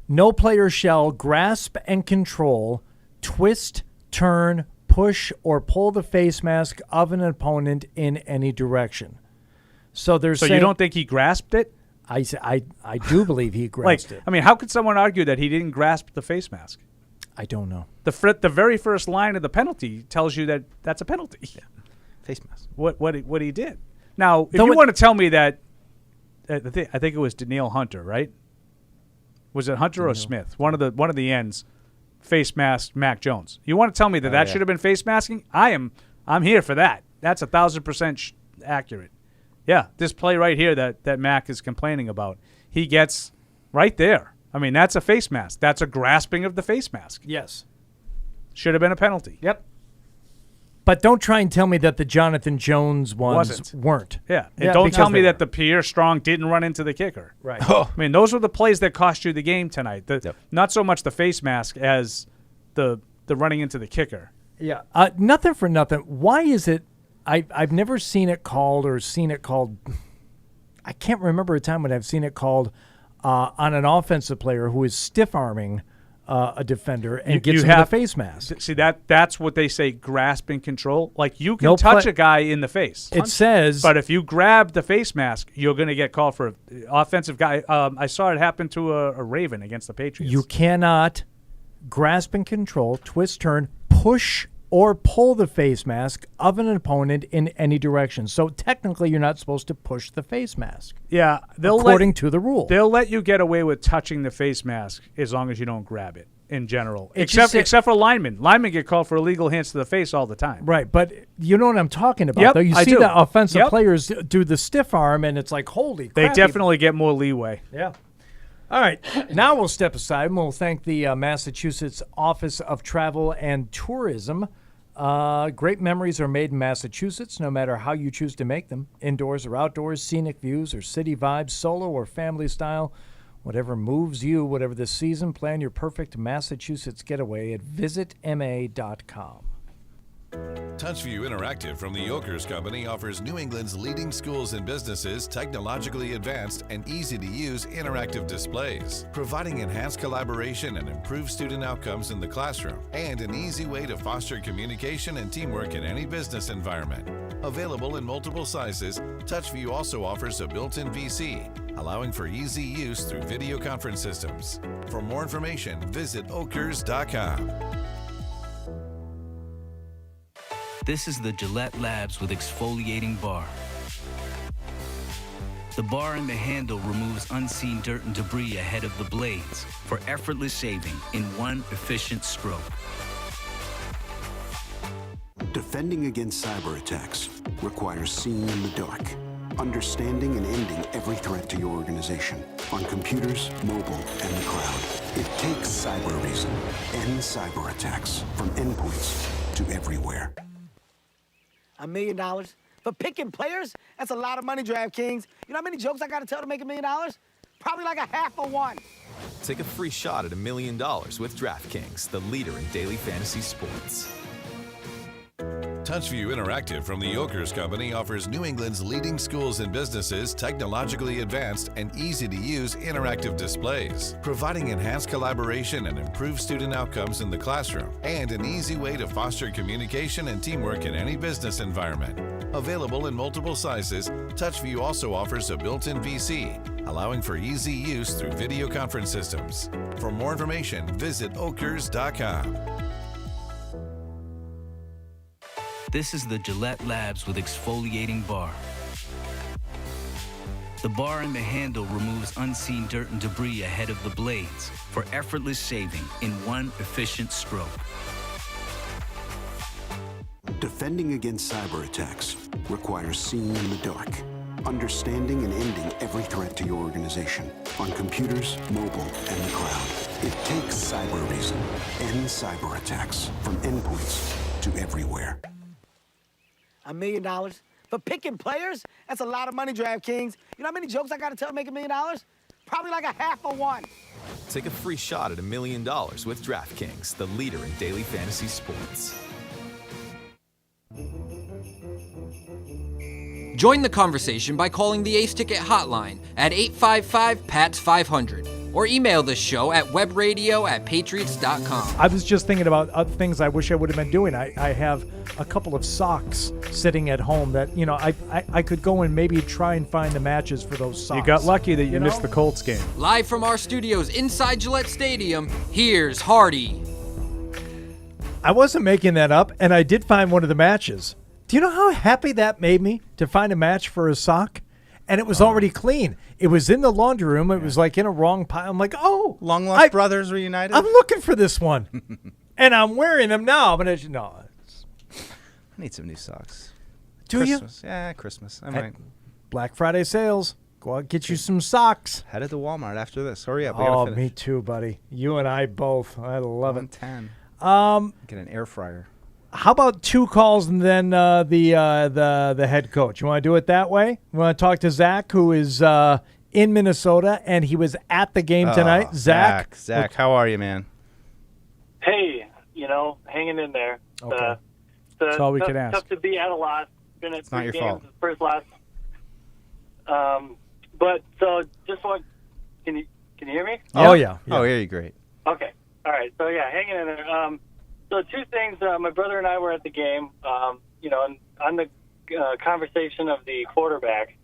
No player shall grasp and control, twist, turn, push, or pull the face mask of an opponent in any direction. So you don't think he grasped it? I do believe he grasped it. I mean, how could someone argue that he didn't grasp the face mask? I don't know. The very first line of the penalty tells you that that's a penalty. Yeah. Face mask. What he did. Now, if you want to tell me that, I think it was Danielle Hunter, right? Was it Hunter or Smith? One of the ends, face masked Mac Jones. You want to tell me that should have been face masking? I'm here for that. That's 1,000% accurate. Yeah, this play right here that Mac is complaining about, he gets right there. I mean, that's a face mask. That's a grasping of the face mask. Yes, should have been a penalty. Yep. But don't try and tell me that the Jonathan Jones ones weren't. Yeah. And don't tell me that the Pierre Strong didn't run into the kicker. Right. I mean, those were the plays that cost you the game tonight. Not so much the face mask as the running into the kicker. Yeah. Nothing for nothing. Why is it I've never seen it called I can't remember a time when I've seen it called on an offensive player who is stiff-arming a defender and You gets him in the face mask. See, that's what they say, grasp and control. Like, you can touch a guy in the face. It says... But if you grab the face mask, you're going to get called for an offensive guy. I saw it happen to a Raven against the Patriots. You cannot grasp and control, twist, turn, push, or pull the face mask of an opponent in any direction. So technically, you're not supposed to push the face mask. Yeah, according to the rule. They'll let you get away with touching the face mask as long as you don't grab it in general. It Except for linemen. Linemen get called for illegal hands to the face all the time. Right, but you know what I'm talking about, Yep, though. You I see do. the offensive Yep. players do the stiff arm, and it's like, holy crap. They definitely get more leeway. Yeah. All right, now we'll step aside and we'll thank the Massachusetts Office of Travel and Tourism. Great memories are made in Massachusetts, no matter how you choose to make them. Indoors or outdoors, scenic views or city vibes, solo or family style. Whatever moves you, whatever the season, plan your perfect Massachusetts getaway at visitma.com. TouchView Interactive from the Yokers Company offers New England's leading schools and businesses technologically advanced and easy-to-use interactive displays, providing enhanced collaboration and improved student outcomes in the classroom, and an easy way to foster communication and teamwork in any business environment. Available in multiple sizes, TouchView also offers a built-in VC, allowing for easy use through video conference systems. For more information, visit okers.com. This is the Gillette Labs with exfoliating bar. The bar and the handle removes unseen dirt and debris ahead of the blades for effortless shaving in one efficient stroke. Defending against cyber attacks requires seeing in the dark, understanding and ending every threat to your organization on computers, mobile, and the cloud. It takes cyber reason. End cyber attacks from endpoints to everywhere. $1 million? For picking players? That's a lot of money, DraftKings. You know how many jokes I got to tell to make $1 million? Probably like a half of one. Take a free shot at $1 million with DraftKings, the leader in daily fantasy sports. TouchView Interactive from the Yokers Company offers New England's leading schools and businesses technologically advanced and easy-to-use interactive displays, providing enhanced collaboration and improved student outcomes in the classroom, and an easy way to foster communication and teamwork in any business environment. Available in multiple sizes, TouchView also offers a built-in VC, allowing for easy use through video conference systems. For more information, visit okers.com. This is the Gillette Labs with exfoliating bar. The bar and the handle removes unseen dirt and debris ahead of the blades for effortless shaving in one efficient stroke. Defending against cyber attacks requires seeing in the dark, understanding and ending every threat to your organization on computers, mobile, and the cloud. It takes cyber reason. End cyber attacks from endpoints to everywhere. $1 million? For picking players? That's a lot of money, DraftKings. You know how many jokes I got to tell to make $1 million? Probably like a half of one. Take a free shot at $1 million with DraftKings, the leader in daily fantasy sports. Join the conversation by calling the Ace Ticket hotline at 855-PATS-500 or email the show at webradio@patriots.com. I was just thinking about other things I wish I would have been doing. I have a couple of socks sitting at home that, you know, I could go and maybe try and find the matches for those socks. You got lucky that you know? missed the Colts game. Live from our studios inside Gillette Stadium, here's Hardy. I wasn't making that up, and I did find one of the matches. Do you know how happy that made me to find a match for a sock? And it was already clean. It was in the laundry room. It was like in a wrong pile. I'm like, oh. Long Lost Brothers reunited? I'm looking for this one. And I'm wearing them now. But I need some new socks. Do Christmas. you? Yeah, Christmas. I might. Black Friday sales. Go out and get you some socks. Headed to Walmart after this. Hurry up. Oh, me too, buddy. You and I both. I love it. 10. Get an air fryer. How about 2 calls and then the head coach? You want to do it that way? You want to talk to Zach, who is in Minnesota, and he was at the game tonight. Zach, how are you, man? Hey, hanging in there. Okay. That's all we can ask. Tough to be at a lot. Been at It's not 3 your games, fault. First loss. But so just want. Can you hear me? Oh yeah. Oh, yeah, you're great. Okay. All right. So, yeah, hanging in there. So two things. My brother and I were at the game, and on the conversation of the quarterback.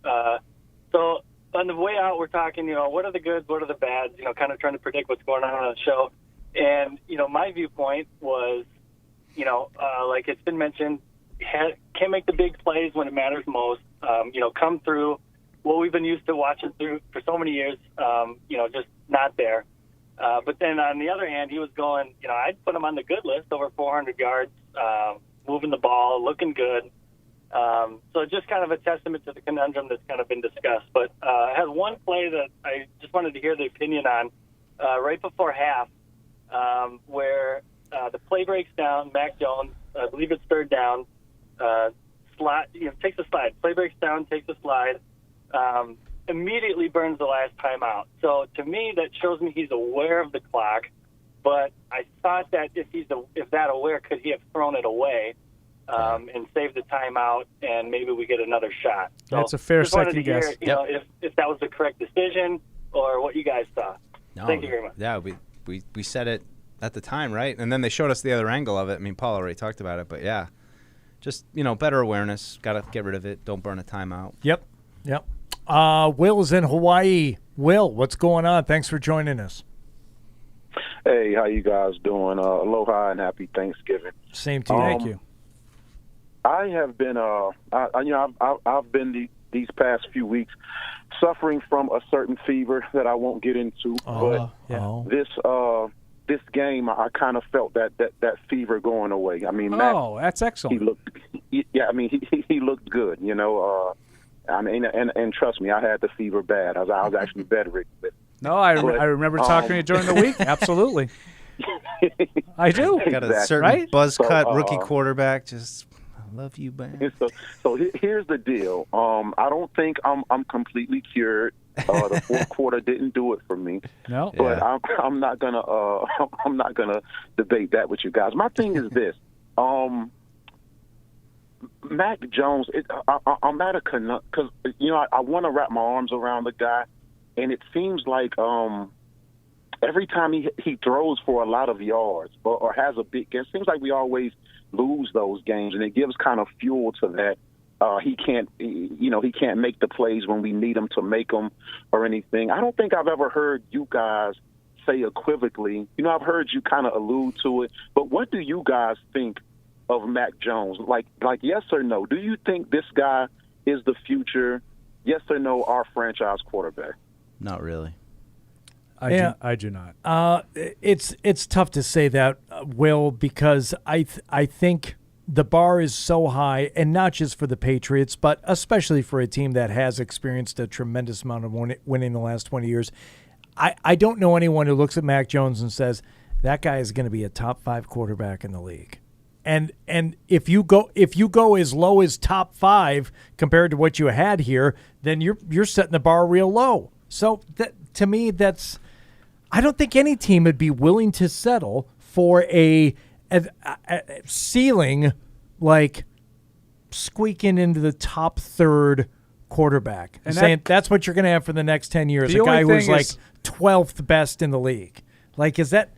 So on the way out, we're talking, what are the goods, what are the bads, kind of trying to predict what's going on the show. And, my viewpoint was, like it's been mentioned, can't make the big plays when it matters most, come through what we've been used to watching through for so many years, just not there. But then on the other hand, he was going, I'd put him on the good list, over 400 yards, moving the ball, looking good. So just kind of a testament to the conundrum that's kind of been discussed. But I had one play that I just wanted to hear the opinion on right before half, where the play breaks down. Mac Jones, I believe it's third down, takes a slide. Play breaks down, takes a slide. Immediately burns the last time out. So to me, that shows me he's aware of the clock. But I thought that if that aware, could he have thrown it away and saved the timeout, and maybe we get another shot? So that's a fair just wanted second to hear, guess. If that was the correct decision or what you guys thought. No, Thank you very much. Yeah, we said it at the time, right? And then they showed us the other angle of it. I mean, Paul already talked about it, but yeah, just better awareness. Got to get rid of it. Don't burn a timeout. Yep. Will's in Hawaii. Will, what's going on? Thanks for joining us. Hey, how you guys doing? Aloha and happy Thanksgiving. Same to you. Thank you. I have been, I've been these past few weeks suffering from a certain fever that I won't get into. This game, I kind of felt that fever going away. I mean, that's excellent. He looked good. And trust me, I had the fever bad. I was actually bedridden. No, I remember talking to you during the week. Absolutely. I do. Got a certain buzz cut rookie quarterback. Just I love you, man. So here's the deal. I don't think I'm completely cured. The fourth quarter didn't do it for me. No, but I'm not gonna debate that with you guys. My thing is this. Mac Jones, I'm at a because I want to wrap my arms around the guy, and it seems like every time he throws for a lot of yards or has a big game, it seems like we always lose those games, and it gives kind of fuel to that. He can't make the plays when we need him to make them or anything. I don't think I've ever heard you guys say equivocally. I've heard you kind of allude to it, but what do you guys think of Mac Jones? Like yes or no? Do you think this guy is the future? Yes or no, our franchise quarterback? Not really. I do not. It's tough to say that, Will, because I think the bar is so high, and not just for the Patriots, but especially for a team that has experienced a tremendous amount of winning the last 20 years. I don't know anyone who looks at Mac Jones and says that guy is going to be a top 5 quarterback in the league. And if you go as low as top 5 compared to what you had here, then you're setting the bar real low. So to me, I don't think any team would be willing to settle for a ceiling like squeaking into the top 3rd quarterback and saying that's what you're going to have for the next 10 years. A guy who's like 12th best in the league. Like, is that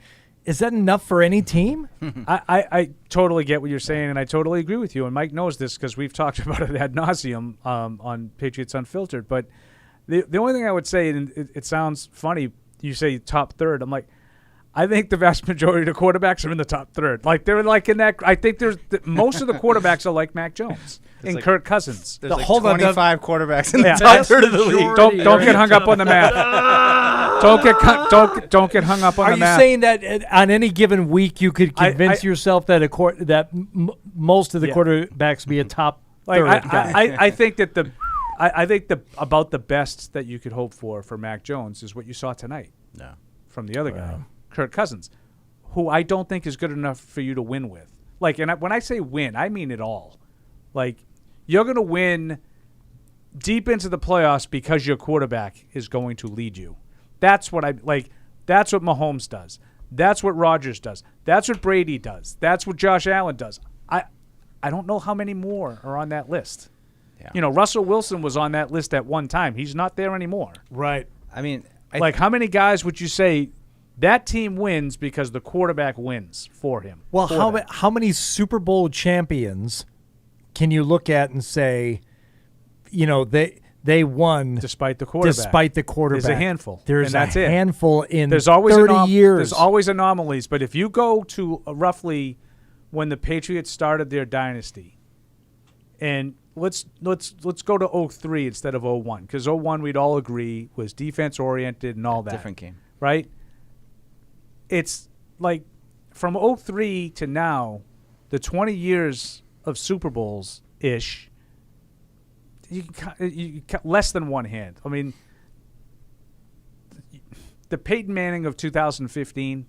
enough for any team? I totally get what you're saying, and I totally agree with you. And Mike knows this because we've talked about it ad nauseum on Patriots Unfiltered. But the only thing I would say, and it sounds funny, you say top 3rd. I'm like, I think the vast majority of the quarterbacks are in the top 3rd. Like, they're like in that. I think most of the quarterbacks are like Mac Jones and Kirk Cousins. There's 25 quarterbacks in the top 3rd of the league. Don't get hung up on the math. Don't get hung up on the math. Are you saying that on any given week you could convince yourself that most of the quarterbacks be a top 3rd guy? I think that I think about the best that you could hope for Mac Jones is what you saw tonight. No. From the other guy, Kirk Cousins, who I don't think is good enough for you to win with. Like, and when I say win, I mean it all. Like, you're going to win deep into the playoffs because your quarterback is going to lead you. That's what That's what Mahomes does. That's what Rodgers does. That's what Brady does. That's what Josh Allen does. I don't know how many more are on that list. Yeah. Russell Wilson was on that list at one time. He's not there anymore. Right. I mean, how many guys would you say That team wins because the quarterback wins for him. Well, how many Super Bowl champions can you look at and say, they won despite the quarterback? There's a handful. There's and that's a it. handful in there's always 30 years. There's always anomalies. But if you go to roughly when the Patriots started their dynasty, and let's go to 03 instead of 01, because 01 we'd all agree was defense oriented and all that. Different game, right? It's like from 03 to now, the 20 years of Super Bowls ish. You can less than one hand. I mean, the Peyton Manning of 2015,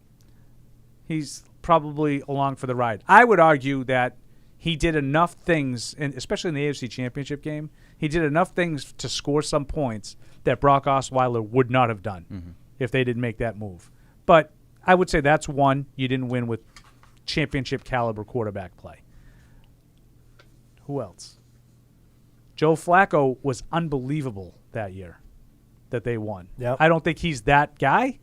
he's probably along for the ride. I would argue that he did enough things, and especially in the AFC Championship game, he did enough things to score some points that Brock Osweiler would not have done if they didn't make that move. But I would say that's one. You didn't win with championship caliber quarterback play. Who else? Joe Flacco was unbelievable that year that they won. Yep. I don't think he's that guy,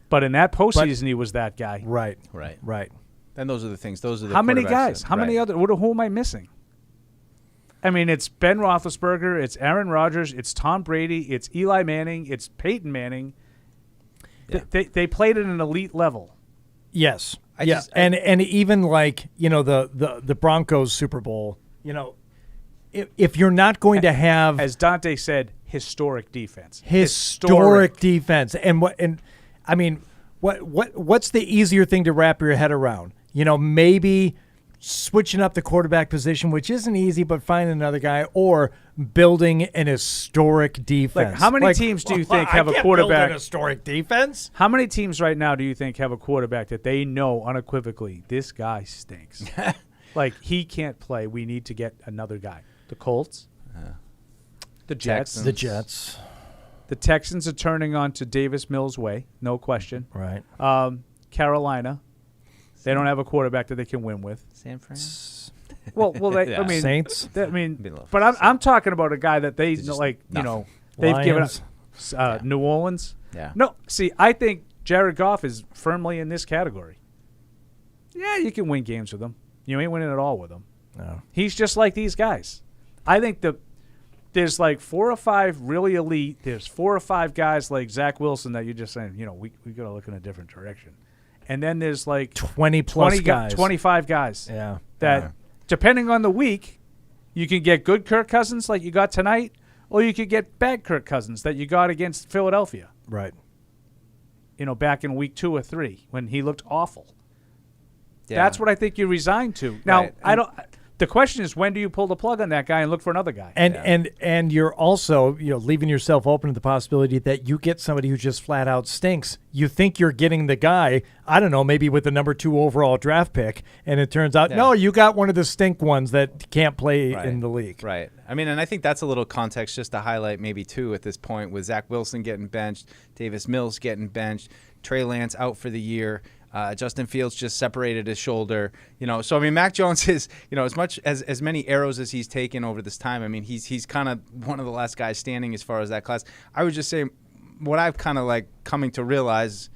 but in that postseason he was that guy. Right. And those are the things. Those are the How many quarterbacks guys? that- How many other? Who am I missing? I mean, it's Ben Roethlisberger, it's Aaron Rodgers, it's Tom Brady, it's Eli Manning, it's Peyton Manning. Yeah. They played at an elite level. Yes. And even like, the Broncos Super Bowl, if you're not going to have, as Dante said, historic defense. Historic defense. And what's the easier thing to wrap your head around? Maybe switching up the quarterback position, which isn't easy, but finding another guy, or building an historic defense. Like, how many teams do you think have a quarterback? Build an historic defense? How many teams right now do you think have a quarterback that they know unequivocally, this guy stinks? Like, he can't play. We need to get another guy. The Colts, the Jets, Texans. The Texans are turning on to Davis Mills' way, no question. Right. Carolina, they don't have a quarterback that they can win with. San Fran. Saints. But I'm talking about a guy that they they've given up. New Orleans. Yeah. No, see, I think Jared Goff is firmly in this category. Yeah, you can win games with him. You ain't winning at all with him. No. He's just like these guys. I think there's like 4 or 5 really elite. There's 4 or 5 guys like Zach Wilson that you're just saying, we got to look in a different direction. And then there's like 20 guys. 25 guys. Yeah. That, depending on the week, you can get good Kirk Cousins like you got tonight, or you could get bad Kirk Cousins that you got against Philadelphia. Right. Back in week 2 or 3 when he looked awful. Yeah. That's what I think you resigned to. Now, Right. The question is, when do you pull the plug on that guy and look for another guy? And you're also leaving yourself open to the possibility that you get somebody who just flat out stinks. You think you're getting the guy, I don't know, maybe with the number 2 overall draft pick, and it turns out no, you got one of the stink ones that can't play in the league. Right. I mean, and I think that's a little context just to highlight maybe too at this point with Zach Wilson getting benched, Davis Mills getting benched, Trey Lance out for the year. Justin Fields just separated his shoulder, So I mean, Mac Jones is, as much as many arrows as he's taken over this time. I mean, he's kind of one of the last guys standing as far as that class. I would just say, what I've kind of like coming to realize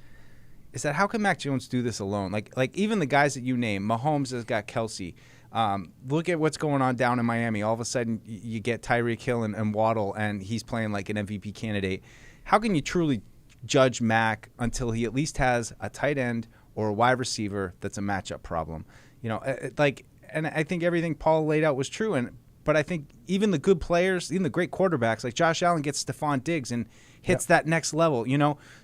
is that how can Mac Jones do this alone? Like even the guys that you name, Mahomes has got Kelsey. Look at what's going on down in Miami. All of a sudden, you get Tyreek Hill and Waddle, and he's playing like an MVP candidate. How can you truly judge Mac until he at least has a tight end or a wide receiver that's a matchup problem? And I think everything Paul laid out was true. But I think even the good players, even the great quarterbacks, like Josh Allen gets Stephon Diggs and hits that next level,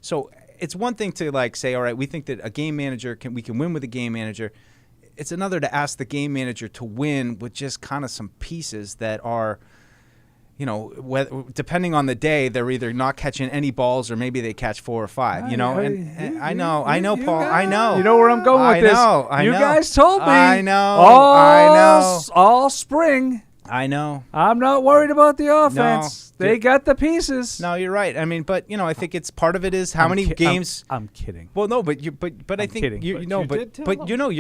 So it's one thing to say, all right, we think that a game manager we can win with a game manager. It's another to ask the game manager to win with just kind of some pieces that are, depending on the day, they're either not catching any balls or maybe they catch 4 or 5, And I know, Paul, I know. You know where I'm going with this. I know. You guys told me. I know. All spring. I know. I'm not worried about the offense. They got the pieces. No, you're right. I mean, but I think it's part of it is how many games. I'm kidding. Well, no, but I think kidding. you're But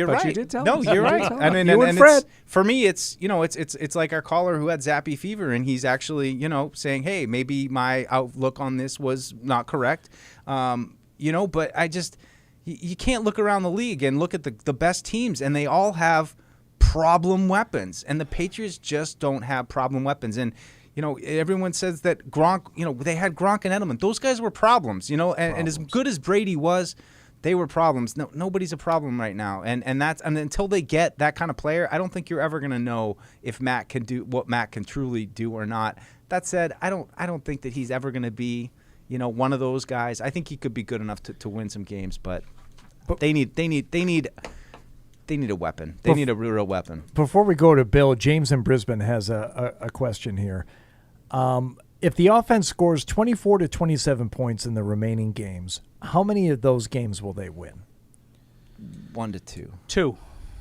right. you did tell no, him. you're right. And and Fred. For me, it's it's like our caller who had Zappy fever, and he's actually saying, hey, maybe my outlook on this was not correct. But I just you can't look around the league and look at the best teams, and they all have problem weapons, and the Patriots just don't have problem weapons. And everyone says that Gronk, they had Gronk and Edelman. Those guys were problems, and as good as Brady was, they were problems. No, nobody's a problem right now, and until they get that kind of player, I don't think you're ever going to know if Matt can do what Matt can truly do or not. That said, I don't think that he's ever going to be, one of those guys. I think he could be good enough to win some games, but they need a weapon. They need a real weapon. Before we go to Bill, James in Brisbane has a question here. If the offense scores 24 to 27 points in the remaining games, how many of those games will they win? 1 to 2. 2.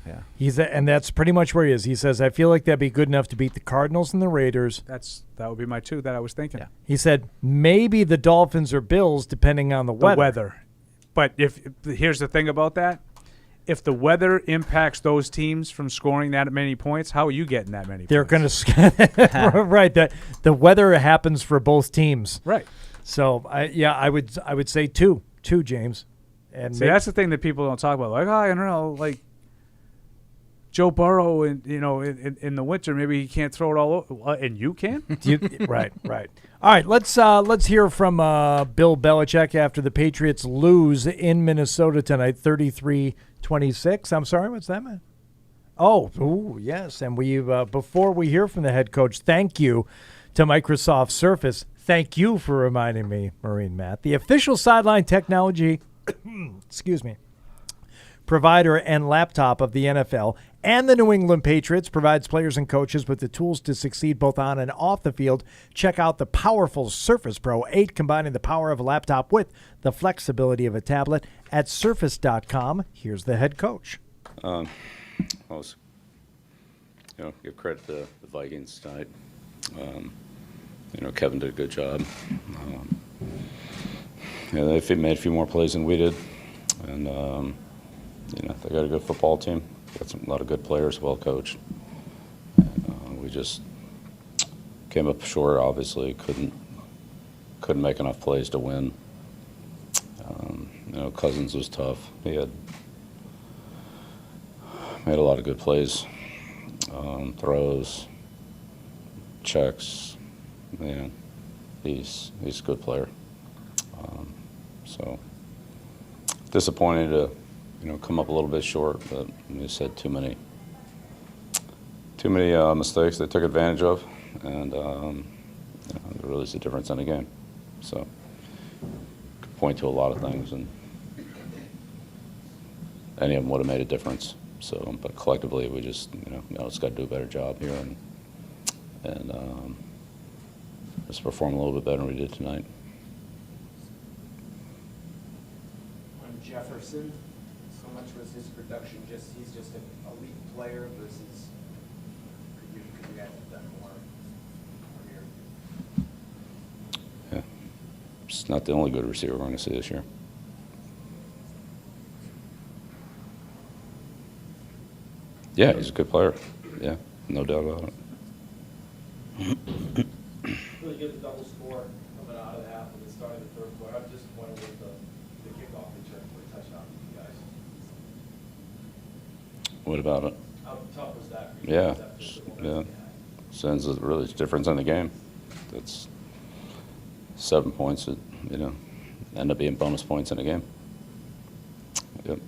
Yeah. And that's pretty much where he is. He says, I feel like that'd be good enough to beat the Cardinals and the Raiders. That would be my 2 that I was thinking. Yeah. He said maybe the Dolphins or Bills, depending on the weather. But here's the thing about that. If the weather impacts those teams from scoring that many points, how are you getting that many They're points? going to right. That the weather happens for both teams. Right. So I would say 2, James. And see, that's the thing that people don't talk about. Like, I don't know, like Joe Burrow, in the winter, maybe he can't throw it all over, and you can. Right. All right, let's hear from Bill Belichick after the Patriots lose in Minnesota tonight, 33-26. I'm sorry, what's that, man? Oh, yes, and we before we hear from the head coach, thank you to Microsoft Surface. Thank you for reminding me, Marine Matt, the official sideline technology, excuse me, provider and laptop of the NFL and the New England Patriots, provides players and coaches with the tools to succeed both on and off the field. Check out the powerful Surface Pro 8, combining the power of a laptop with the flexibility of a tablet at surface.com. Here's the head coach. Give credit to the Vikings tonight. Kevin did a good job. They made a few more plays than we did, and they got a good football team. Got a lot of good players, well coached. And, we just came up short. Obviously, couldn't make enough plays to win. Cousins was tough. He made a lot of good plays, throws, checks. He's a good player. So disappointed to come up a little bit short, but you said too many mistakes they took advantage of, and it really is the difference in the game. So could point to a lot of things, and any of them would have made a difference. So, but collectively, we just just got to do a better job here, and just perform a little bit better than we did tonight. On Jefferson, so much was his production he's just an elite player versus could you guys have done more here? Yeah, it's not the only good receiver we're going to see this year. Yeah, he's a good player. Yeah, no doubt about it. Really good double score coming out of the half and the start of the third quarter. I'm disappointed with the kickoff return for a touchdown for you guys. What about it? How tough was that for you? Yeah. Sends a really difference in the game. That's 7 points that end up being bonus points in the game. Yep.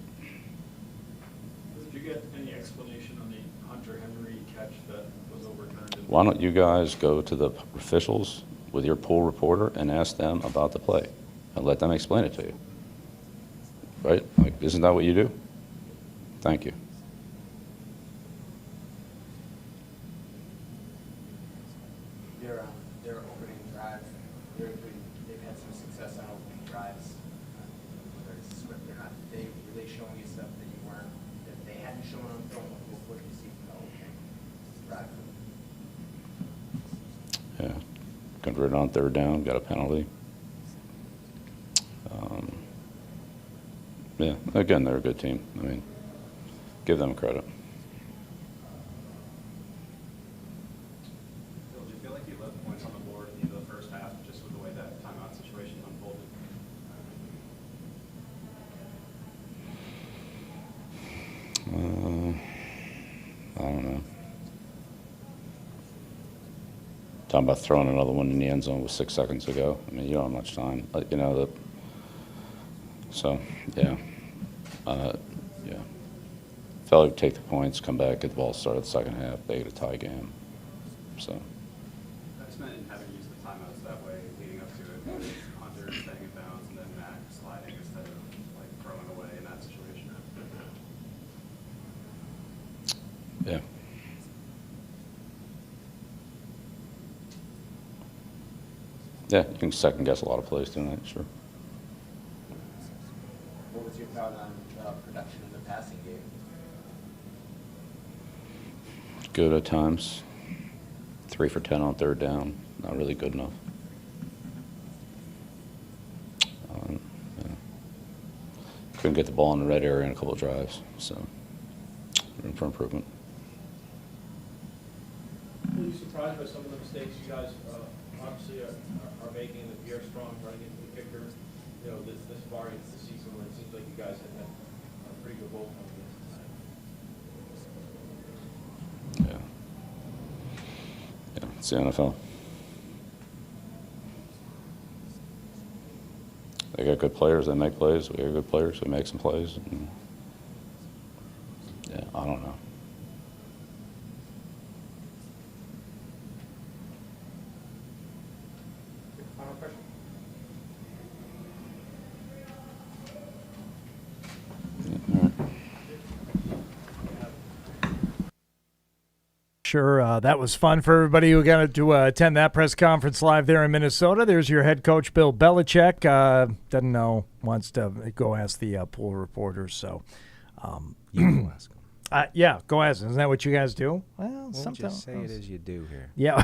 Did you get any explanation on the Hunter Henry catch that was overturned? Why don't you guys go to the officials with your Poole reporter and ask them about the play and let them explain it to you? Right? Like, isn't that what you do? Thank you. Their opening drive, they've had some success on opening drives. Whether it's script or not, were they showing you stuff that they hadn't shown on film? What did you see from the opening drive? Yeah. Converted on third down, got a penalty. Yeah, again, they're a good team. I mean, give them credit. Did you feel like you left points on the board in the first half just with the way that timeout situation unfolded? don't know. Talking about throwing another one in the end zone with 6 seconds to go. I mean, you don't have much time. You know that. So yeah, yeah. Felt like we'd take the points, come back, get the ball started the second half, they get a tie game. So. I just meant having used the timeouts that way, leading up to it, with Hunter staying in bounds and then Mac sliding instead of like throwing away in that situation. Yeah. Yeah, you can second guess a lot of plays tonight, sure. What was your thought on production in the passing game? Good at times. 3 for 10 on third down. Not really good enough. Yeah. Couldn't get the ball in the red area in a couple of drives, so room for improvement. Were you surprised by some of the mistakes you guys obviously are making, that Pierre Strong running into the kicker, you know, this far into the season where it seems like you guys had a pretty good ball coming Yeah. Yeah, it's the NFL. They got good players, they make plays. We got good players, they make some plays. And yeah, I don't know. Final question? Sure, that was fun for everybody who got to attend that press conference live there in Minnesota. There's your head coach, Bill Belichick. Doesn't know, wants to go ask the Poole reporters. So, you go ask them. Yeah, go ask them. Isn't that what you guys do? Well, sometimes. Just say it as you do here. Yeah.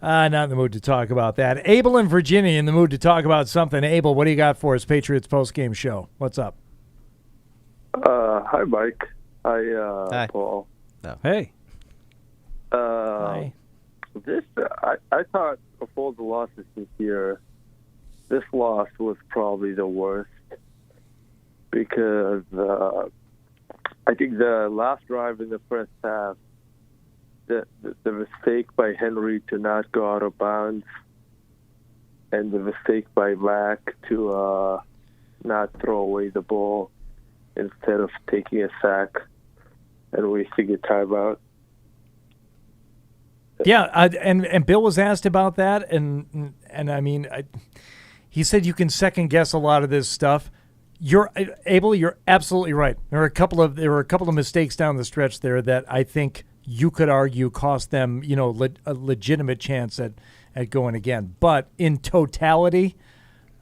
Not in the mood to talk about that. Abel in Virginia in the mood to talk about something. Abel, what do you got for us? Patriots postgame show. What's up? Hi, Mike. Hi, Paul. No. Hey. Hi. I thought of all the losses this year, this loss was probably the worst because I think the last drive in the first half, the mistake by Henry to not go out of bounds, and the mistake by Mac to not throw away the ball instead of taking a sack and wasting a timeout. Yeah, and Bill was asked about that, and I mean, he said you can second guess a lot of this stuff. You're absolutely right. There were a couple of mistakes down the stretch there that I think you could argue cost them, you know, a legitimate chance at going again. But in totality,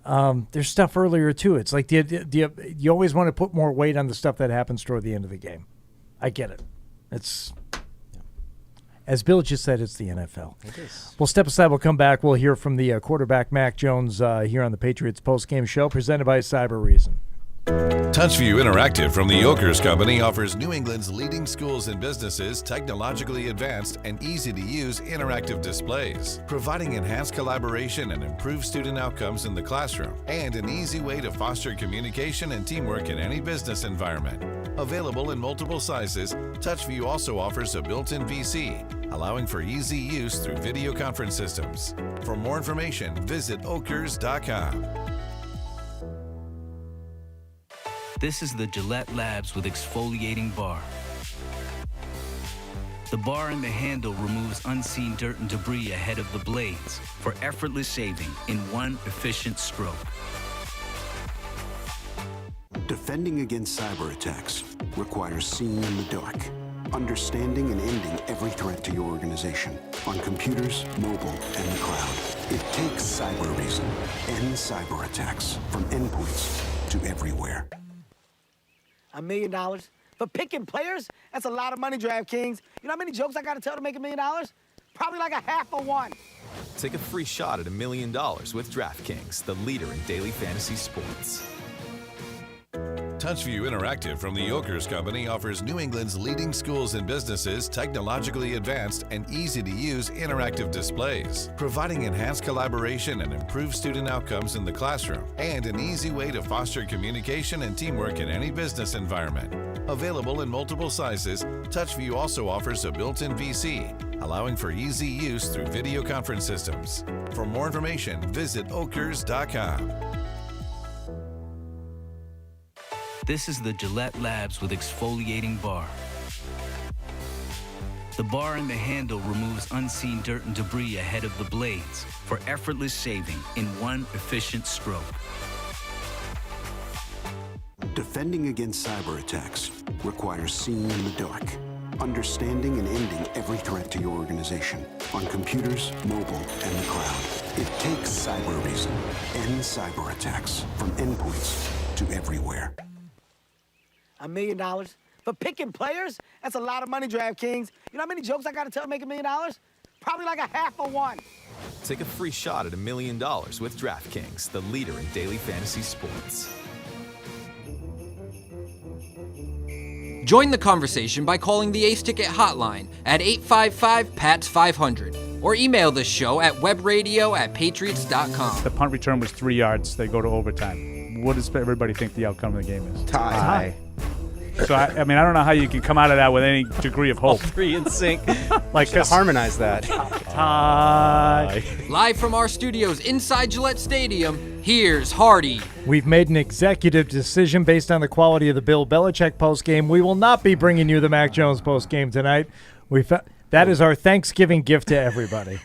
there's stuff earlier too. It's like you always want to put more weight on the stuff that happens toward the end of the game. I get it. It's, as Bill just said, it's the NFL. It is. We'll step aside. We'll come back. We'll hear from the quarterback, Mac Jones, here on the Patriots postgame show, presented by Cyber Reason. TouchView Interactive from the Yokers Company offers New England's leading schools and businesses technologically advanced and easy-to-use interactive displays, providing enhanced collaboration and improved student outcomes in the classroom, and an easy way to foster communication and teamwork in any business environment. Available in multiple sizes, TouchView also offers a built-in PC, allowing for easy use through video conference systems. For more information, visit okers.com. This is the Gillette Labs with exfoliating bar. The bar and the handle removes unseen dirt and debris ahead of the blades for effortless shaving in one efficient stroke. Defending against cyber attacks requires seeing in the dark, understanding and ending every threat to your organization on computers, mobile, and the cloud. It takes Cyber Reason. End cyber attacks from endpoints to everywhere. $1 million for picking players? That's a lot of money, DraftKings. You know how many jokes I got to tell to make $1 million? Probably like a half of one. Take a free shot at $1 million with DraftKings, the leader in daily fantasy sports. TouchView Interactive from the Yokers Company offers New England's leading schools and businesses technologically advanced and easy-to-use interactive displays, providing enhanced collaboration and improved student outcomes in the classroom, and an easy way to foster communication and teamwork in any business environment. Available in multiple sizes, TouchView also offers a built-in PC, allowing for easy use through video conference systems. For more information, visit okers.com. This is the Gillette Labs with exfoliating bar. The bar and the handle removes unseen dirt and debris ahead of the blades for effortless shaving in one efficient stroke. Defending against cyber attacks requires seeing in the dark, understanding and ending every threat to your organization on computers, mobile, and the cloud. It takes cyber reason. End cyber attacks from endpoints to everywhere. $1 million for picking players? That's a lot of money, DraftKings. You know how many jokes I got to tell to make $1 million? Probably like a half of one. Take a free shot at $1 million with DraftKings, the leader in daily fantasy sports. Join the conversation by calling the Ace Ticket hotline at 855-PATS-500 or email the show at webradio@patriots.com. The punt return was 3 yards. They go to overtime. What does everybody think the outcome of the game is? Tie. So, I mean, I don't know how you can come out of that with any degree of hope. All three in sync. Like, to harmonize that. Tie. Live from our studios inside Gillette Stadium, here's Hardy. We've made an executive decision based on the quality of the Bill Belichick postgame. We will not be bringing you the Mac Jones postgame tonight. That is our Thanksgiving gift to everybody.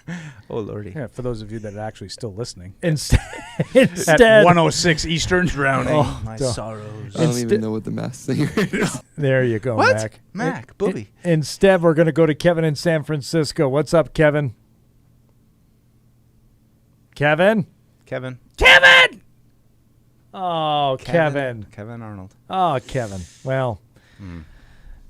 Oh, Lordy. Yeah, for those of you that are actually still listening. Instead, at 106 Eastern. Drowning my sorrows. I don't even know what the mass singer is. There you go, What? Mac. Mac, booby. Instead, we're going to go to Kevin in San Francisco. What's up, Kevin? Kevin? Kevin. Oh, Kevin. Kevin Arnold. Oh, Kevin. Well,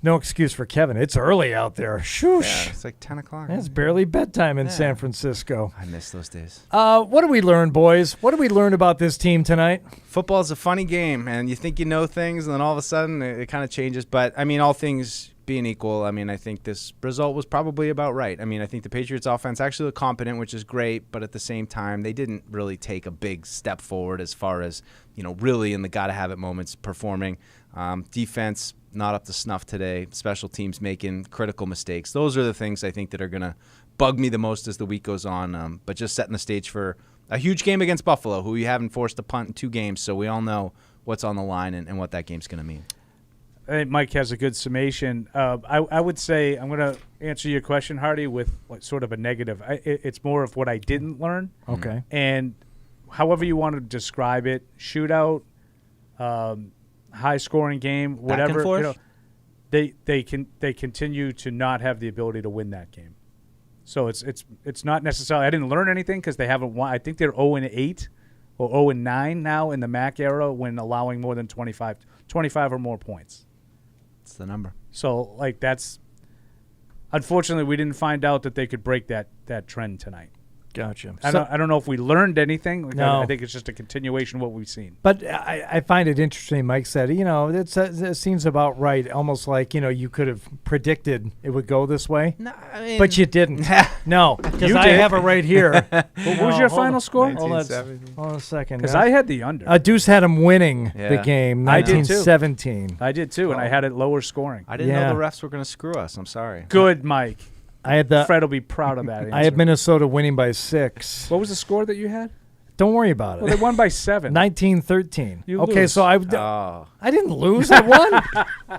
no excuse for Kevin. It's early out there. Shoosh. Yeah, it's like 10 o'clock. It's barely bedtime in San Francisco. I miss those days. What did we learn, boys? What did we learn about this team tonight? Football's a funny game, and you think you know things, and then all of a sudden it kind of changes. But, I mean, all things being equal, I mean, I think this result was probably about right. I mean, I think the Patriots offense actually looked competent, which is great, but at the same time, they didn't really take a big step forward as far as, you know, really in the gotta-have-it moments performing. Defense, not up to snuff today. Special teams making critical mistakes. Those are the things I think that are going to bug me the most as the week goes on. But just setting the stage for a huge game against Buffalo, who you haven't forced to punt in 2 games, so we all know what's on the line and what that game's going to mean. I think Mike has a good summation. I would say I'm going to answer your question, Hardy, with like sort of a negative. It's more of what I didn't learn. Okay. And however you want to describe it, shootout, high-scoring game, whatever. Back and forth? You know, they continue to not have the ability to win that game. So it's not necessarily. I didn't learn anything because they haven't won. I think they're 0-8 or 0-9 now in the Mac era when allowing more than 25 or more points. That's the number. So like that's. Unfortunately, we didn't find out that they could break that trend tonight. Gotcha. I don't know if we learned anything. Like, No. I think it's just a continuation of what we've seen. But I find it interesting, Mike said, you know, it seems about right. Almost like, you know, you could have predicted it would go this way. No, I mean, but you didn't. No, because You I did. have it right here. What was your final score? Hold on a second. Because I had the under. Deuce had him winning the Yeah. game, I did too. 1917. I did too, and I had it lower scoring. I didn't know the refs were going to screw us. I'm sorry. Good, Mike. I had the. Fred will be proud of that. I had Minnesota winning by 6. What was the score that you had? Don't worry about it. Well, they won by 7. 19-13. You Okay, lose. so I didn't lose. I won.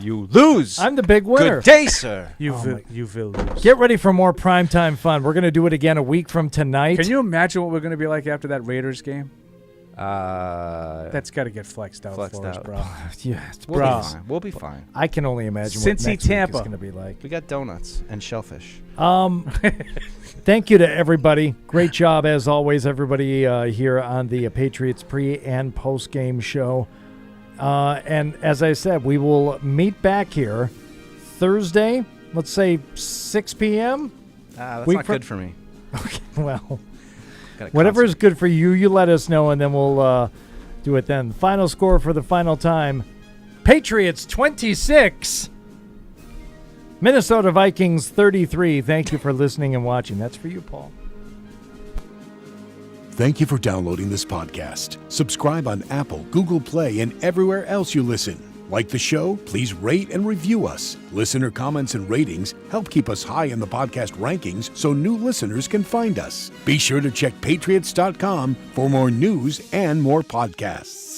You lose. I'm the big winner. Good day, sir. You will lose. Get ready for more primetime fun. We're going to do it again a week from tonight. Can you imagine what we're going to be like after that Raiders game? That's got to get flexed out for us, bro. Yeah, We'll bro. be fine. We'll be fine. I can only imagine what Cincy, next week Tampa. is going to be like. We got donuts and shellfish. Thank you to everybody. Great job, as always, everybody here on the Patriots pre- and post-game show. And as I said, we will meet back here Thursday, let's say 6 p.m. That's not good for me. Okay, well, Got a whatever concert. is good for you, you let us know, and then we'll do it then. Final score for the final time, Patriots 26, Minnesota Vikings 33. Thank you for listening and watching. That's for you, Paul. Thank you for downloading this podcast. Subscribe on Apple, Google Play, and everywhere else you listen. Like the show? Please rate and review us. Listener comments and ratings help keep us high in the podcast rankings so new listeners can find us. Be sure to check Patriots.com for more news and more podcasts.